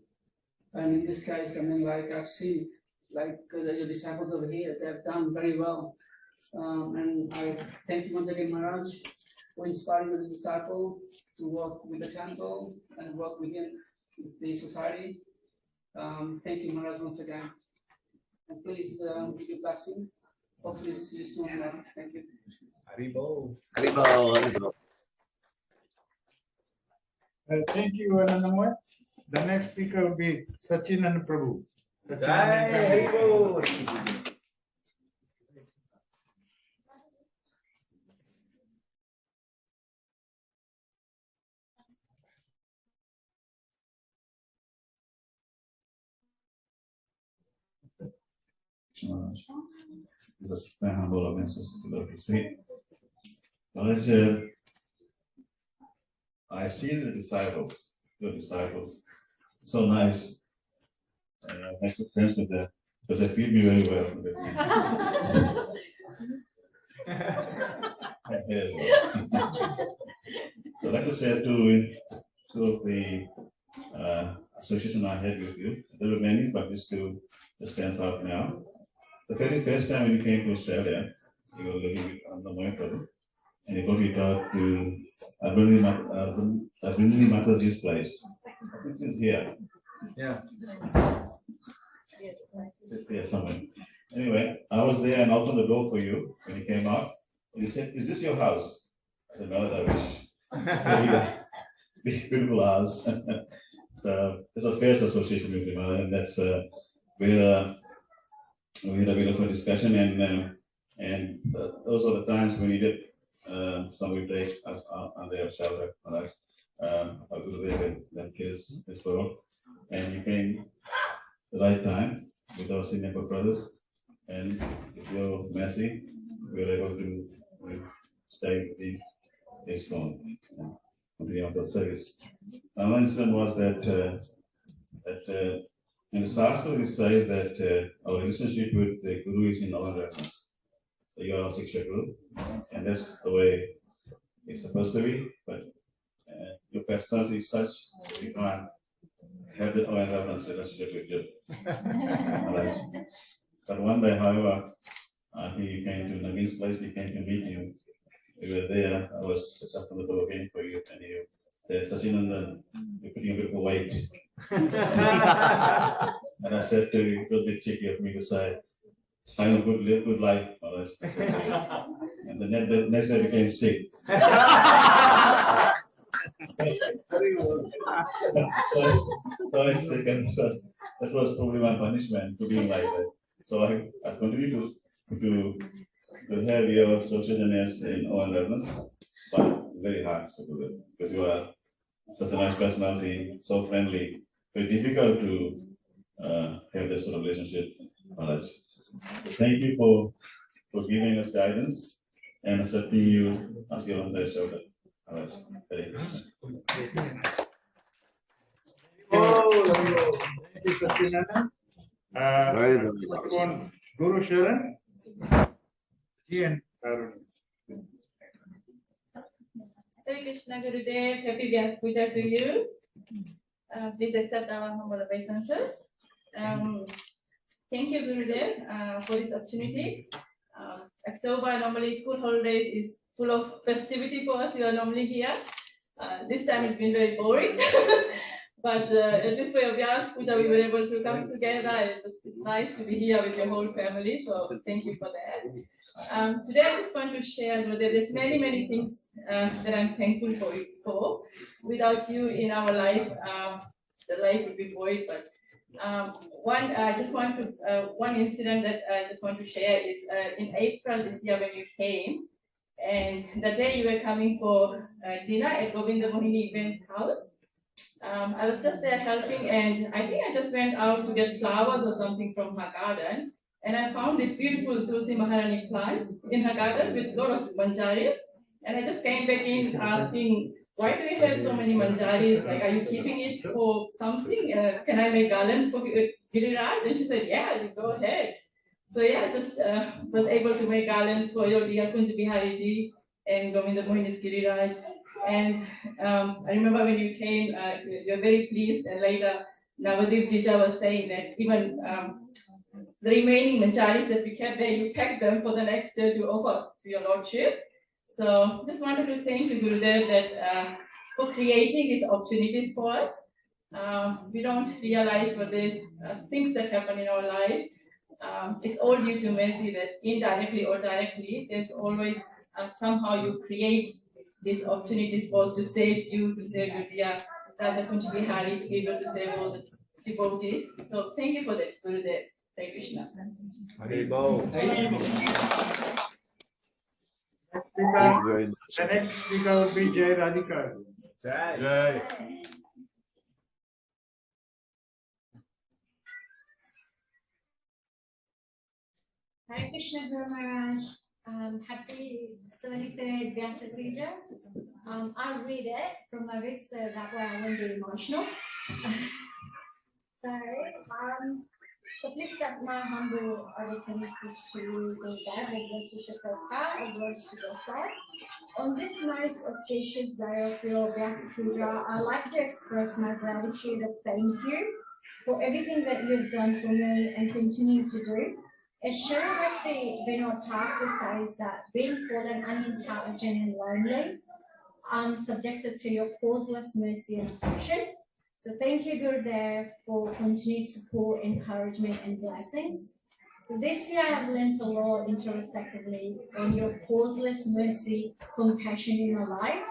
And in this case, I mean, like, I've seen, like, your disciples over here, they've done very well. And I thank you once again, Maharaj, for inspiring the disciple to work with the temple and work within the society. Thank you, Maharaj, once again. And please give your blessing. Hopefully, see you soon. Thank you. Haribo. Haribo, Haribo. Thank you, Anandamai. The next speaker will be Sachin and Prabhu. Jai Haribo. Just my humble obeisances to the Lord's feet. Knowledge, I see the disciples, your disciples, so nice. I make good friends with them, but they feed me very well. Yes. So I'd like to say two of the association I had with you. There were many, but these two just stands out now. The very first time when you came to Australia, you were living on the Moyapur, and you probably talked to Abhinani Mataji's place. This is here. Yeah. It's here somewhere. Anyway, I was there and opened the door for you when you came out. And you said, "Is this your house?" I said, "No, I wish." So, beautiful house. So there's a fierce association with him, and that's where we had a beautiful discussion, and those are the times when we did somebody take us under your shelter, right? Our Gurudev and his world, and you came the right time with our senior brothers, and with your mercy, we were able to stay with the ISKCON and continue our service. Another incident was that in the Shastra it says that our relationship with the Guru is in our reference. So you are our Siksha Guru, and that's the way it's supposed to be. But your personality is such that you can't have the own reference relationship with you. Right. But one day, however, I think you came to Nagin's place, we came to meet you. We were there, I was just up on the door waiting for you, and you said, "Sachinandan, you're putting a bit of weight." And I said to you, it was a bit cheeky of me to say, "Sign a good life." And the next day I became sick. That was probably my punishment to being like that. So I continue to have your socialness in own reverence, but very hard to do that because you are such a nice personality, so friendly. Very difficult to have this sort of relationship, Maharaj. So thank you for giving us guidance and accepting you as your own shoulder, Maharaj. Hare Krishna. Thank you, Sachinandan. Guru Sharan. And Hare Krishna Gurudev, happy Vyasa Puja to you. Please accept our humble obeisances. Thank you, Gurudev, for this opportunity. October, normally school holidays is full of festivity for us. You are normally here. This time it's been very boring. But at least for your Vyasa Puja, we were able to come together. It's nice to be here with your whole family. So thank you for that. Today I just want to share that there's many things that I'm thankful for. Without you in our life, the life would be void. But one incident that I just want to share is in April this year when you came, and the day you were coming for dinner at Govinda Mohini Event's house. I was just there helping, and I think I just went out to get flowers or something from her garden. And I found this beautiful Tulsi Maharani plants in her garden with a lot of manjaris. And I just came back in asking, why do you have so many manjaris? Like, are you keeping it for something? Can I make garlands for Giriraj? And she said, yeah, go ahead. So yeah, just was able to make garlands for your dear Kunja Bihari ji and Govinda Mohinis Giriraj. And I remember when you came, you're very pleased, and later Navadip Jija was saying that even the remaining mancharis that we kept there, you packed them for the next year to offer to your lordships. So just wanted to thank you, Gurudev, that for creating these opportunities for us. We don't realize what these things that happen in our life. It's all due to mercy that indirectly or directly, there's always somehow you create these opportunities for us to save you, to save your dear Radha Kunj Bihari, to be able to save all the devotees. So thank you for this, Gurudev. Hare Krishna. Haribol. Thank you very much. The next speaker will be Jay Radhika. Jai. Hare Krishna Guru Maharaj. Happy 73rd Vyasa Puja. I'll read it from my book so that way I won't be emotional. So please accept my humble obeisances to the God, the blessed Prabhupada, and glories to Goswami. On this most auspicious day of your Vyasa Puja, I'd like to express my gratitude and thank you for everything that you've done for me and continue to do. As Shrimakti Vinod Thakur says that being fallen, unintelligent and lonely, I'm subjected to your causeless mercy and affection. So thank you, Gurudev, for continued support, encouragement, and blessings. So this year I've learned a lot introspectively on your causeless mercy, compassion in my life.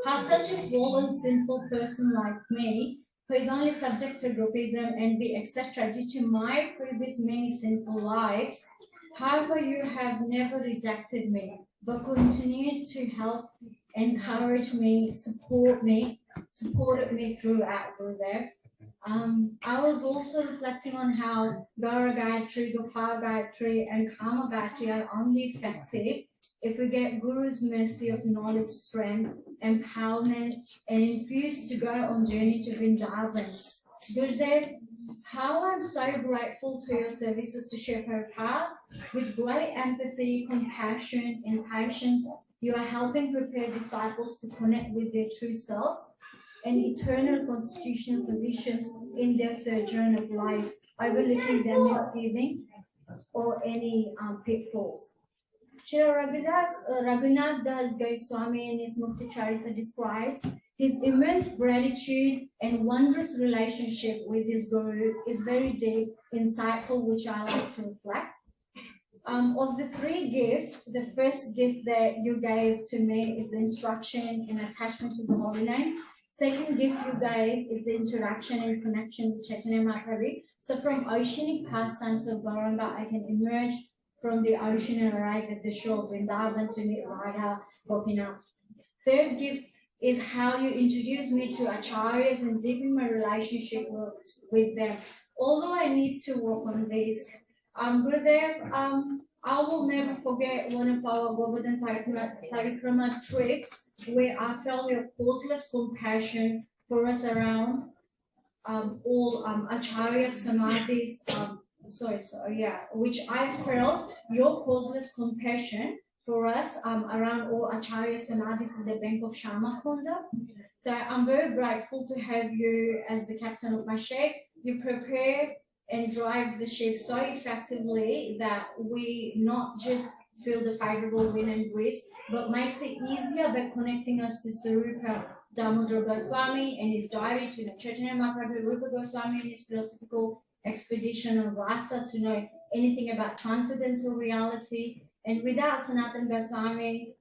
How such a fallen, simple person like me, who is only subject to groupism, envy, etc., due to my previous many sinful lives, however, you have never rejected me, but continued to help, encourage me, supported me throughout, Gurudev. I was also reflecting on how Gaura Gayatri, Gopal Gayatri, and Kama Gayatri are only effective if we get Guru's mercy of knowledge, strength, empowerment, and infused to go on journey to Vrindavan. Gurudev, how I'm so grateful to your services to share Prabhupada. With great empathy, compassion, and patience, you are helping prepare disciples to connect with their true selves and eternal constitutional positions in their sojourn of life, overlooking their misgiving or any pitfalls. Srila Raghunath Das Goswami in his Mukti Charita describes his immense gratitude and wondrous relationship with his Guru is very deep, insightful, which I like to reflect. Of the three gifts, the first gift that you gave to me is the instruction and attachment to the holy name. Second gift you gave is the interaction and connection with Chaitanya Mahaprabhu. So from oceanic pastimes of Gauranga, I can emerge from the ocean and arrive at the shore of Vrindavan to meet Radha Gopinath. Third gift is how you introduced me to acharyas and deepen my relationship with them. Although I need to work on this, Gurudev, I will never forget one of our Govardhan Parikrama trips where I felt your causeless compassion for us around all Acharya Samadhis, which I felt your causeless compassion for us around all Acharya Samadhis in the bank of Shamakunda. So I'm very grateful to have you as the captain of my ship. You prepare and drive the ship so effectively that we not just feel the favorable wind and breeze, but makes it easier by connecting us to Sarupa Damodar Goswami and his diary, to know Chaitanya Mahaprabhu, Rupa Goswami and his philosophical expedition on Rasa, to know anything about transcendental reality. And without Sanatana Goswami,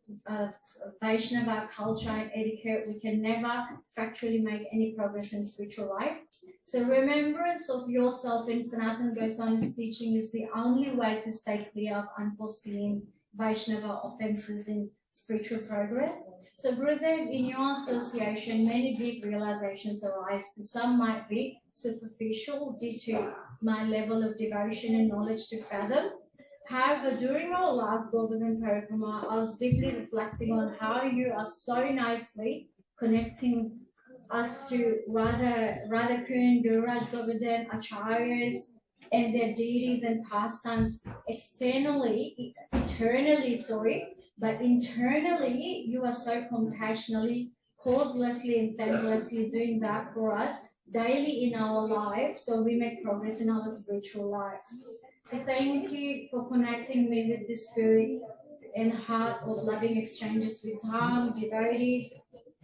Vaishnava culture and etiquette, we can never factually make any progress in spiritual life. So remembrance of yourself in Sanatana Goswami's teaching is the only way to stay clear of unforeseen Vaishnava offenses in spiritual progress. So Gurudev, in your association, many deep realizations arise. To some might be superficial due to my level of devotion and knowledge to fathom. However, during our last Govardhan Parikrama, I was deeply reflecting on how you are so nicely connecting us to Radha Kun, Gururaj Govardhan, Acharyas, and their deities and pastimes eternally, but internally you are so compassionately, causelessly and thanklessly doing that for us daily in our lives, so we make progress in our spiritual lives. So thank you for connecting me with the spirit and heart of loving exchanges with devotees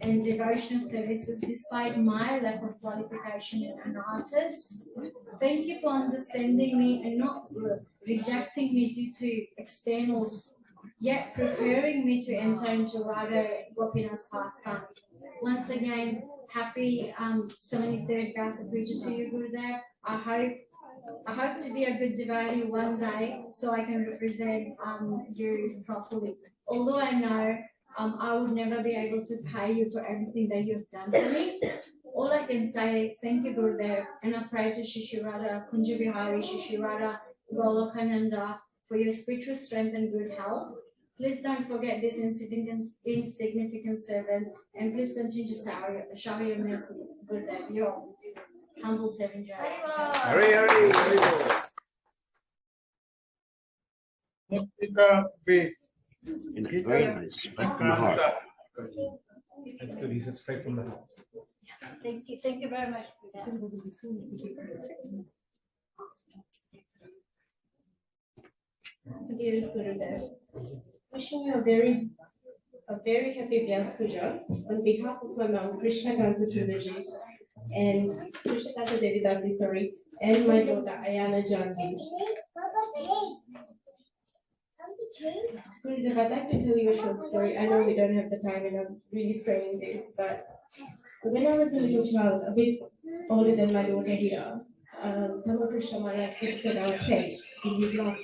and devotional services despite my lack of qualification as an artist. Thank you for understanding me and not rejecting me due to externals, yet preparing me to enter into Radha Gopinath's pastime. Once again, happy 73rd Vyasa Puja to you, Gurudev. I hope to be a good devotee one day so I can represent you properly. Although I know I would never be able to pay you for everything that you've done for me, all I can say, thank you, Gurudev, and I pray to Shishirada, Kunjabihari, Shishirada, Golokananda for your spiritual strength and good health. Please don't forget this insignificant servant, and please continue to shower your mercy, Gurudev, your humble servant. Hare Hare. Very nice, right from the heart. That's good. He said straight from the heart. Thank you very much. Dear Gurudev, wishing you a very happy Vyasa Puja on behalf of my mom, Krishna Sundarji, and Krishna Devidasi, and my daughter Ayana Janvi. Gurudev, I'd like to tell you a short story. I know we don't have the time and I'm really straining this, but when I was a little child, a bit older than my daughter here, Krishna Maharaj visited our place in his last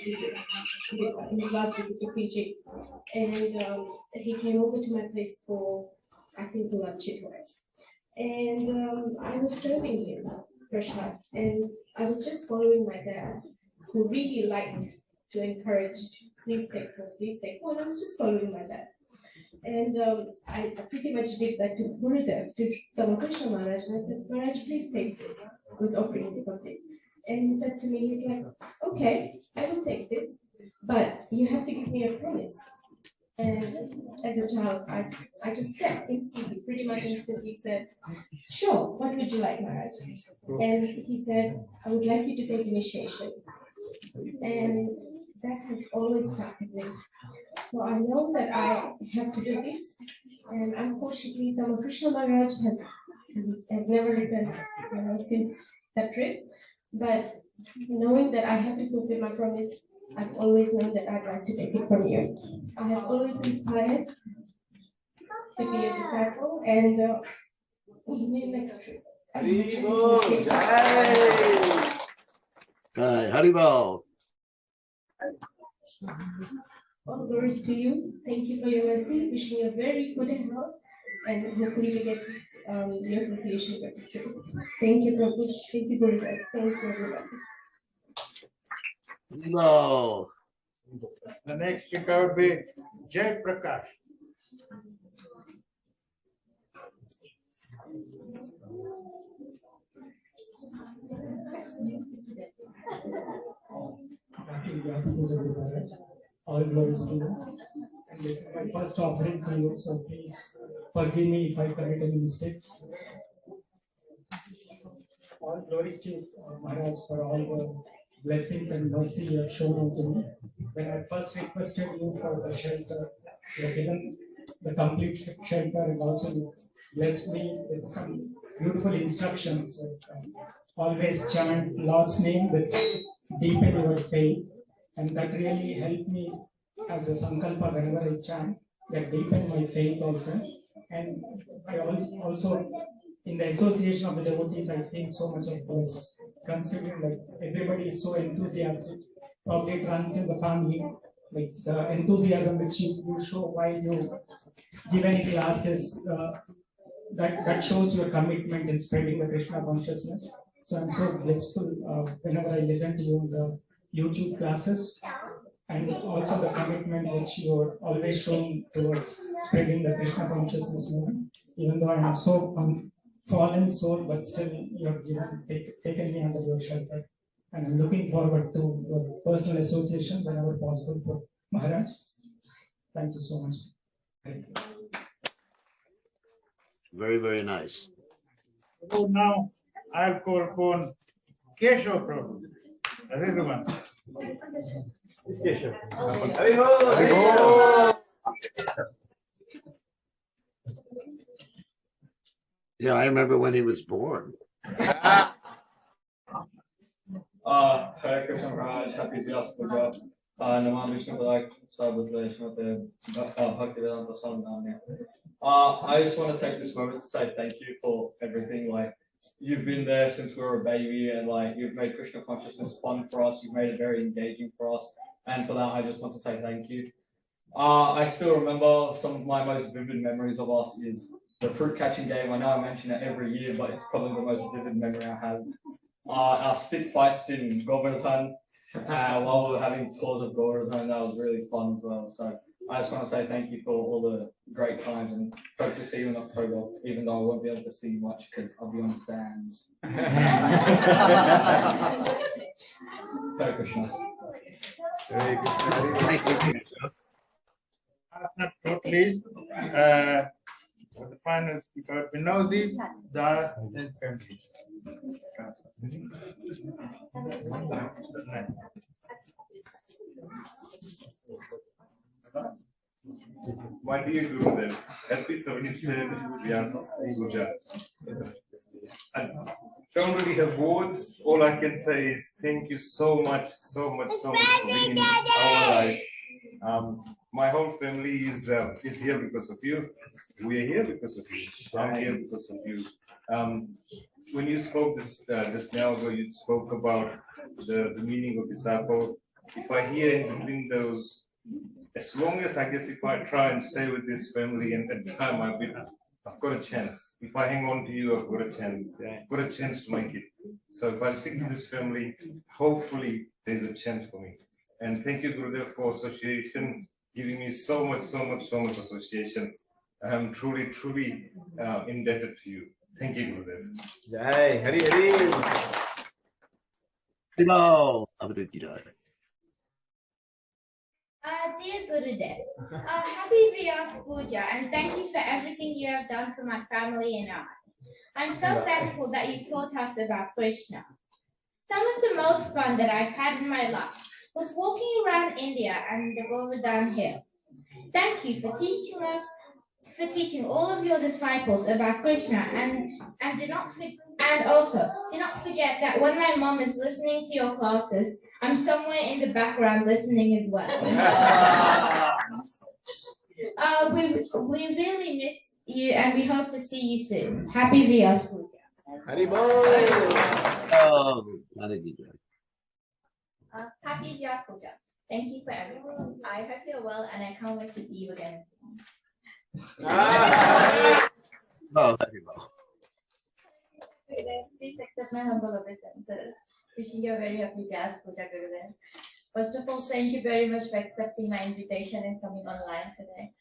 visit, to Fiji. And he came over to my place for, I think, lunch it was. And I was serving him prasad, and I was just following my dad, who really liked to encourage, please take one, please take one. I was just following my dad. And I pretty much did that to Gurudev, to Krishna Maharaj, and I said, Maharaj, please take this. I was offering him something. And he said to me, he's like, okay, I will take this, but you have to give me a promise. And as a child, I just said instantly, pretty much instantly said, sure, what would you like, Maharaj? And he said, I would like you to take initiation. And that has always stuck with me. So I know that I have to do this. And unfortunately, Krishna Maharaj has never returned since that trip. But knowing that I have to fulfill my promise, I've always known that I'd like to take it from you. I have always inspired to be a disciple, and in the next trip. Haribol. All glories to you. Thank you for your mercy. Wishing you a very good health, and hopefully we get your association very soon. Thank you, Prabhu. Thank you, Gurudev. Thank you, everybody. No. The next speaker will be Jay Prakash. All glories to you. And this is my first offering to you, so please forgive me if I commit any mistakes. All glories to you, Maharaj, for all the blessings and mercy you have shown unto me. When I first requested you for the shelter, you have given the complete shelter and also blessed me with some beautiful instructions. Always chant Lord's name with deepen your faith, and that really helped me as a sankalpa whenever I chant, that deepen my faith also. And I also in the association of the devotees, I feel so much of bliss, considering that everybody is so enthusiastic. Probably it runs in the family, like the enthusiasm which you show while you give any classes, that shows your commitment in spreading the Krishna consciousness. So I'm so blissful whenever I listen to you in the YouTube classes, and also the commitment which you are always showing towards spreading the Krishna consciousness movement. Even though I am so fallen soul, but still you have taken me under your shelter. And I'm looking forward to your personal association whenever possible for Maharaj. Thank you so much. Thank you. Very, very nice. So now I'll call upon Keshav Prabhu. Everyone. It's Keshav. Yeah, I remember when he was born. Hare Krishna Maharaj, happy Vyasa Puja. Namah Vishnu Padak Sabhutla Shmate Bhaktivedanta Swami Namya. I just want to take this moment to say thank you for everything. Like, you've been there since we were a baby, and like you've made Krishna consciousness fun for us. You've made it very engaging for us, and for that I just want to say thank you. I still remember some of my most vivid memories of us is the fruit catching game. I know I mention it every year, but it's probably the most vivid memory I have. Our stick fights in Govardhan while we were having tours of Govardhan, that was really fun as well. So I just want to say thank you for all the great times, and hope to see you in October, even though I won't be able to see you much because I'll be on exams. Hare Krishna. Please, for the final speaker, Vinodi Das and family. My dear Gurudev, happy 75th Vyasa Puja. I don't really have words. All I can say is thank you so much for being in our life. My whole family is here because of you. We are here because of you. I'm here because of you. When you spoke this just now ago, you spoke about the meaning of disciple. If I hear in between those, as long as I guess if I try and stay with this family and at time I've got a chance. If I hang on to you, I've got a chance. I've got a chance to make it. So if I stick to this family, hopefully there's a chance for me. And thank you, Gurudev, for association, giving me so much association. I am truly indebted to you. Thank you, Gurudev. Jai, Hari Hari. Hello. Dear Gurudev, happy Vyasa Puja, and thank you for everything you have done for my family and I. I'm so thankful that you taught us about Krishna. Some of the most fun that I've had in my life was walking around India and the Govardhan Hills. Thank you for teaching all of your disciples about Krishna, and do not forget that when my mom is listening to your classes, I'm somewhere in the background listening as well. We really miss you, and we hope to see you soon. Happy Vyasa Puja. Happy Vyasa Puja. Thank you for everything. I hope you're well, and I can't wait to see you again soon. Please accept my humble obeisances. Wishing you a very happy Vyasa Puja, Gurudev. First of all, thank you very much for accepting my invitation and coming online today.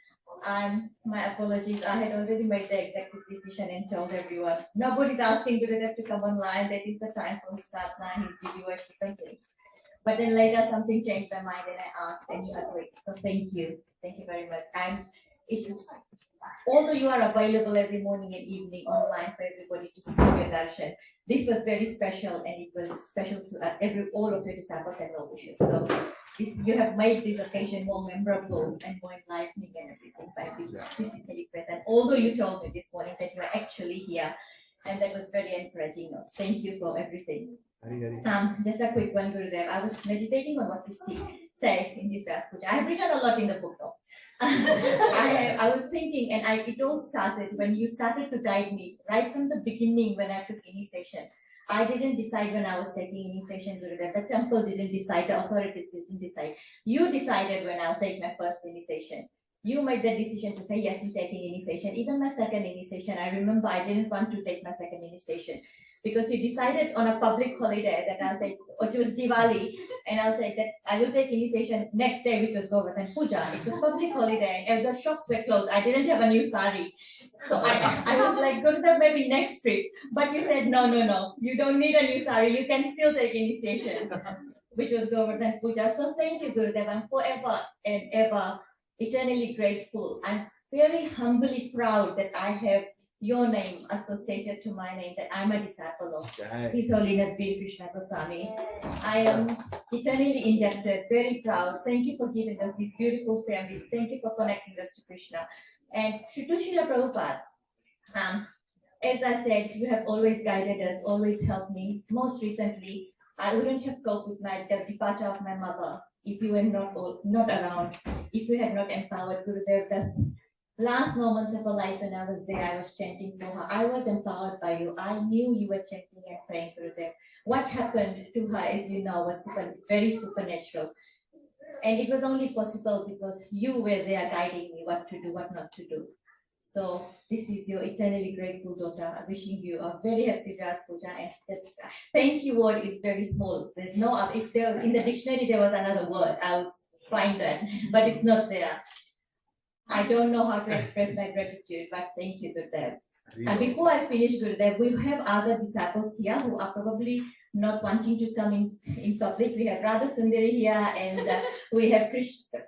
My apologies. I had already made the executive decision and told everyone. Nobody's asking Gurudev to come online. That is the time for his sadhana, his busy worship and things. But then later something changed my mind and I asked and you agreed. So thank you. Thank you very much. And although you are available every morning and evening online for everybody to see your darshan, this was very special, and it was special to all of your disciples and well-wishers. So you have made this occasion more memorable and more enlightening and everything by being physically present. Although you told me this morning that you were actually here, and that was very encouraging. Thank you for everything. Just a quick one, Gurudev. I was meditating on what to say in this Vyasa Puja. I have written a lot in the book though. I was thinking, and it all started when you started to guide me right from the beginning when I took initiation. I didn't decide when I was taking initiation, Gurudev. The temple didn't decide, the authorities didn't decide. You decided when I'll take my first initiation. You made the decision to say, yes, you're taking initiation. Even my second initiation, I remember I didn't want to take my second initiation because you decided on a public holiday that I'll take, which was Diwali, and I'll take that, I will take initiation next day, which was Govardhan Puja. It was public holiday and the shops were closed. I didn't have a new sari. So I was like, Gurudev, maybe next trip. But you said, no, you don't need a new sari. You can still take initiation, which was Govardhan Puja. So thank you, Gurudev. I'm forever and ever eternally grateful. I'm very humbly proud that I have your name associated to my name, that I'm a disciple of His Holiness B. Krishna Goswami. I am eternally indebted, very proud. Thank you for giving us this beautiful family. Thank you for connecting us to Krishna. And to Srila Prabhupada, as I said, you have always guided us, always helped me. Most recently, I wouldn't have coped with the departure of my mother if you were not around, if you had not empowered Gurudev. The last moments of her life when I was there, I was chanting for her. I was empowered by you. I knew you were chanting and praying Gurudev. What happened to her, as you know, was very supernatural. And it was only possible because you were there guiding me what to do, what not to do. So this is your eternally grateful daughter. I'm wishing you a very happy Vyas Puja. And this thank you word is very small. There's no other, if there in the dictionary there was another word, I would find that, but it's not there. I don't know how to express my gratitude, but thank you, Gurudev. And before I finish, Gurudev, we have other disciples here who are probably not wanting to come in public. We have Radha Sundari here, and we have Krishna.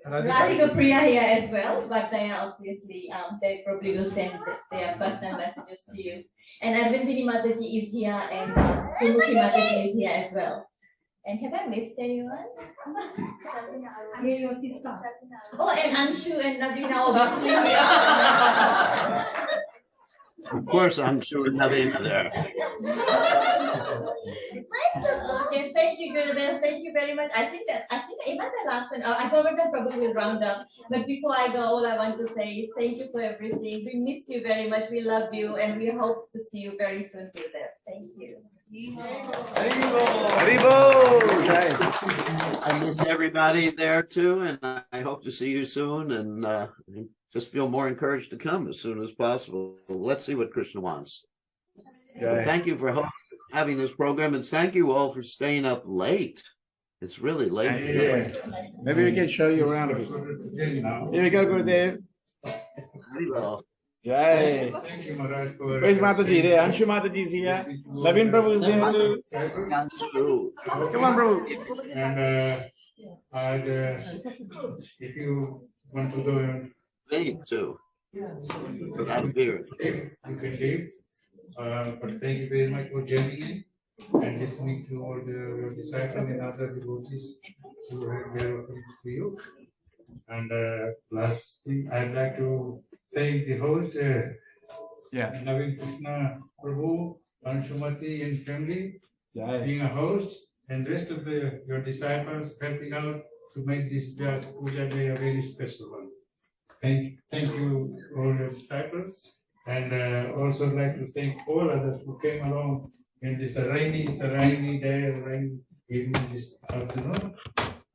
Radhika Priya here as well, but they are obviously, they probably will send their personal messages to you. And Arvindini Mataji is here, and Sumukhi Mataji is here as well. And have I missed anyone? Yeah, your sister. Oh, and Anshu and Navina obviously. Of course, I'm sure Naveen there. Okay, thank you, Gurudev. Thank you very much. I think am I the last one? I covered that, probably will round up. But before I go, all I want to say is thank you for everything. We miss you very much. We love you, and we hope to see you very soon, Gurudev. Thank you. I miss everybody there too, and I hope to see you soon, and just feel more encouraged to come as soon as possible. Let's see what Krishna wants. But thank you for having this program, and thank you all for staying up late. It's really late. Yeah. Maybe we can show you around. Here we go, Gurudev. Yay. Thank you, Maharaj. Where's Mataji there? Anshu Mataji is here. Lavin Prabhu is there too. Come on, Prabhu. And if you want to go and leave too, without a beard, you can leave. But thank you very much for joining in and listening to all the disciples and other devotees who have their offerings to you. And last thing, I'd like to thank the host, Naveen Krishna Prabhu, Anshumati and family, being a host, and rest of your disciples helping out to make this Vyas Puja Day a very special one. Thank you, all your disciples, and also like to thank all others who came along in this rainy day, rainy evening this afternoon.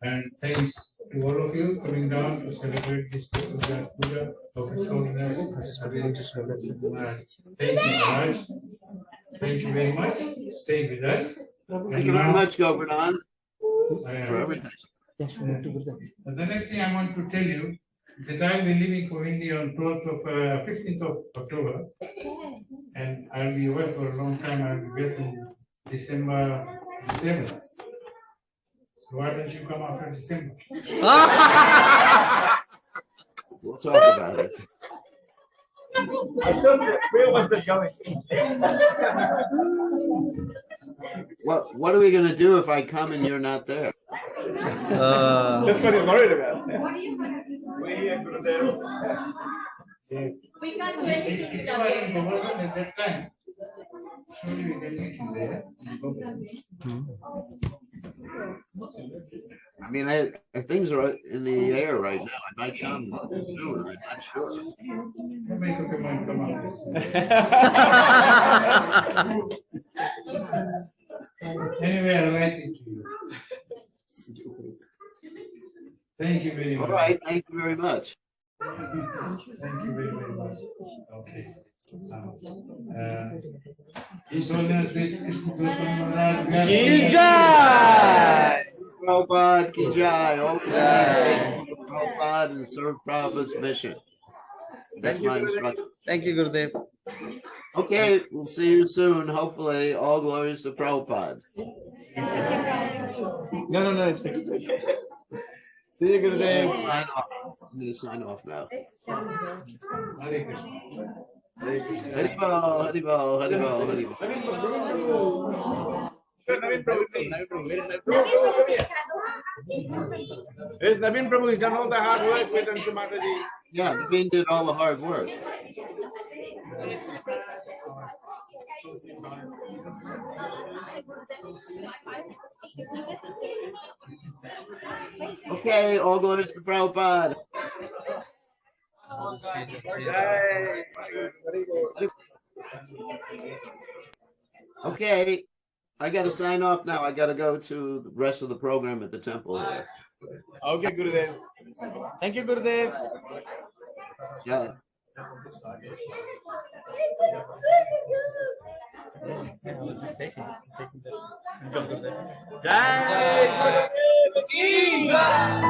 And thanks to all of you coming down to celebrate this special Vyas Puja of His Holiness. Thank you, Maharaj. Thank you very much. Stay with us. Thank you very much, Govardhan, for everything. The next thing I want to tell you that I'll be leaving for India on 15th of October, and I'll be away for a long time. I'll be back in December 7th. So why don't you come after December? We'll talk about it. Where was that going? What are we going to do if I come and you're not there? That's what he's worried about. We can't do anything If I am Govardhan at that time, surely we can meet you there. I mean, if things are in the air right now, I might come soon. I'm not sure. Make up your mind, come on. Anyway, I'll write it to you. Thank you very much. All right, thank you very much. Thank you very, very much. Okay. His Holiness Krishna Goswami Maharaj. Ki Jai! Prabhupada Ki Jai! Prabhupada and serve Prabhupada's mission. That's my instruction. Thank you, Gurudev. Okay, we'll see you soon. Hopefully, all glories to Prabhupada. No, it's okay. See you, Gurudev. Sign off. I'm going to sign off now. Hare Krishna. Haribol, Haribol, Haribol, Haribol. Naveen Prabhu, where is Naveen Prabhu? Where's Naveen Prabhu? He's done all the hard work with Anshu Mataji. Yeah, Naveen did all the hard work. Okay, all glories to Prabhupada. Okay, I got to sign off now. I got to go to the rest of the program at the temple here. Okay, Gurudev. Thank you, Gurudev. Yeah. Jai Gurudev.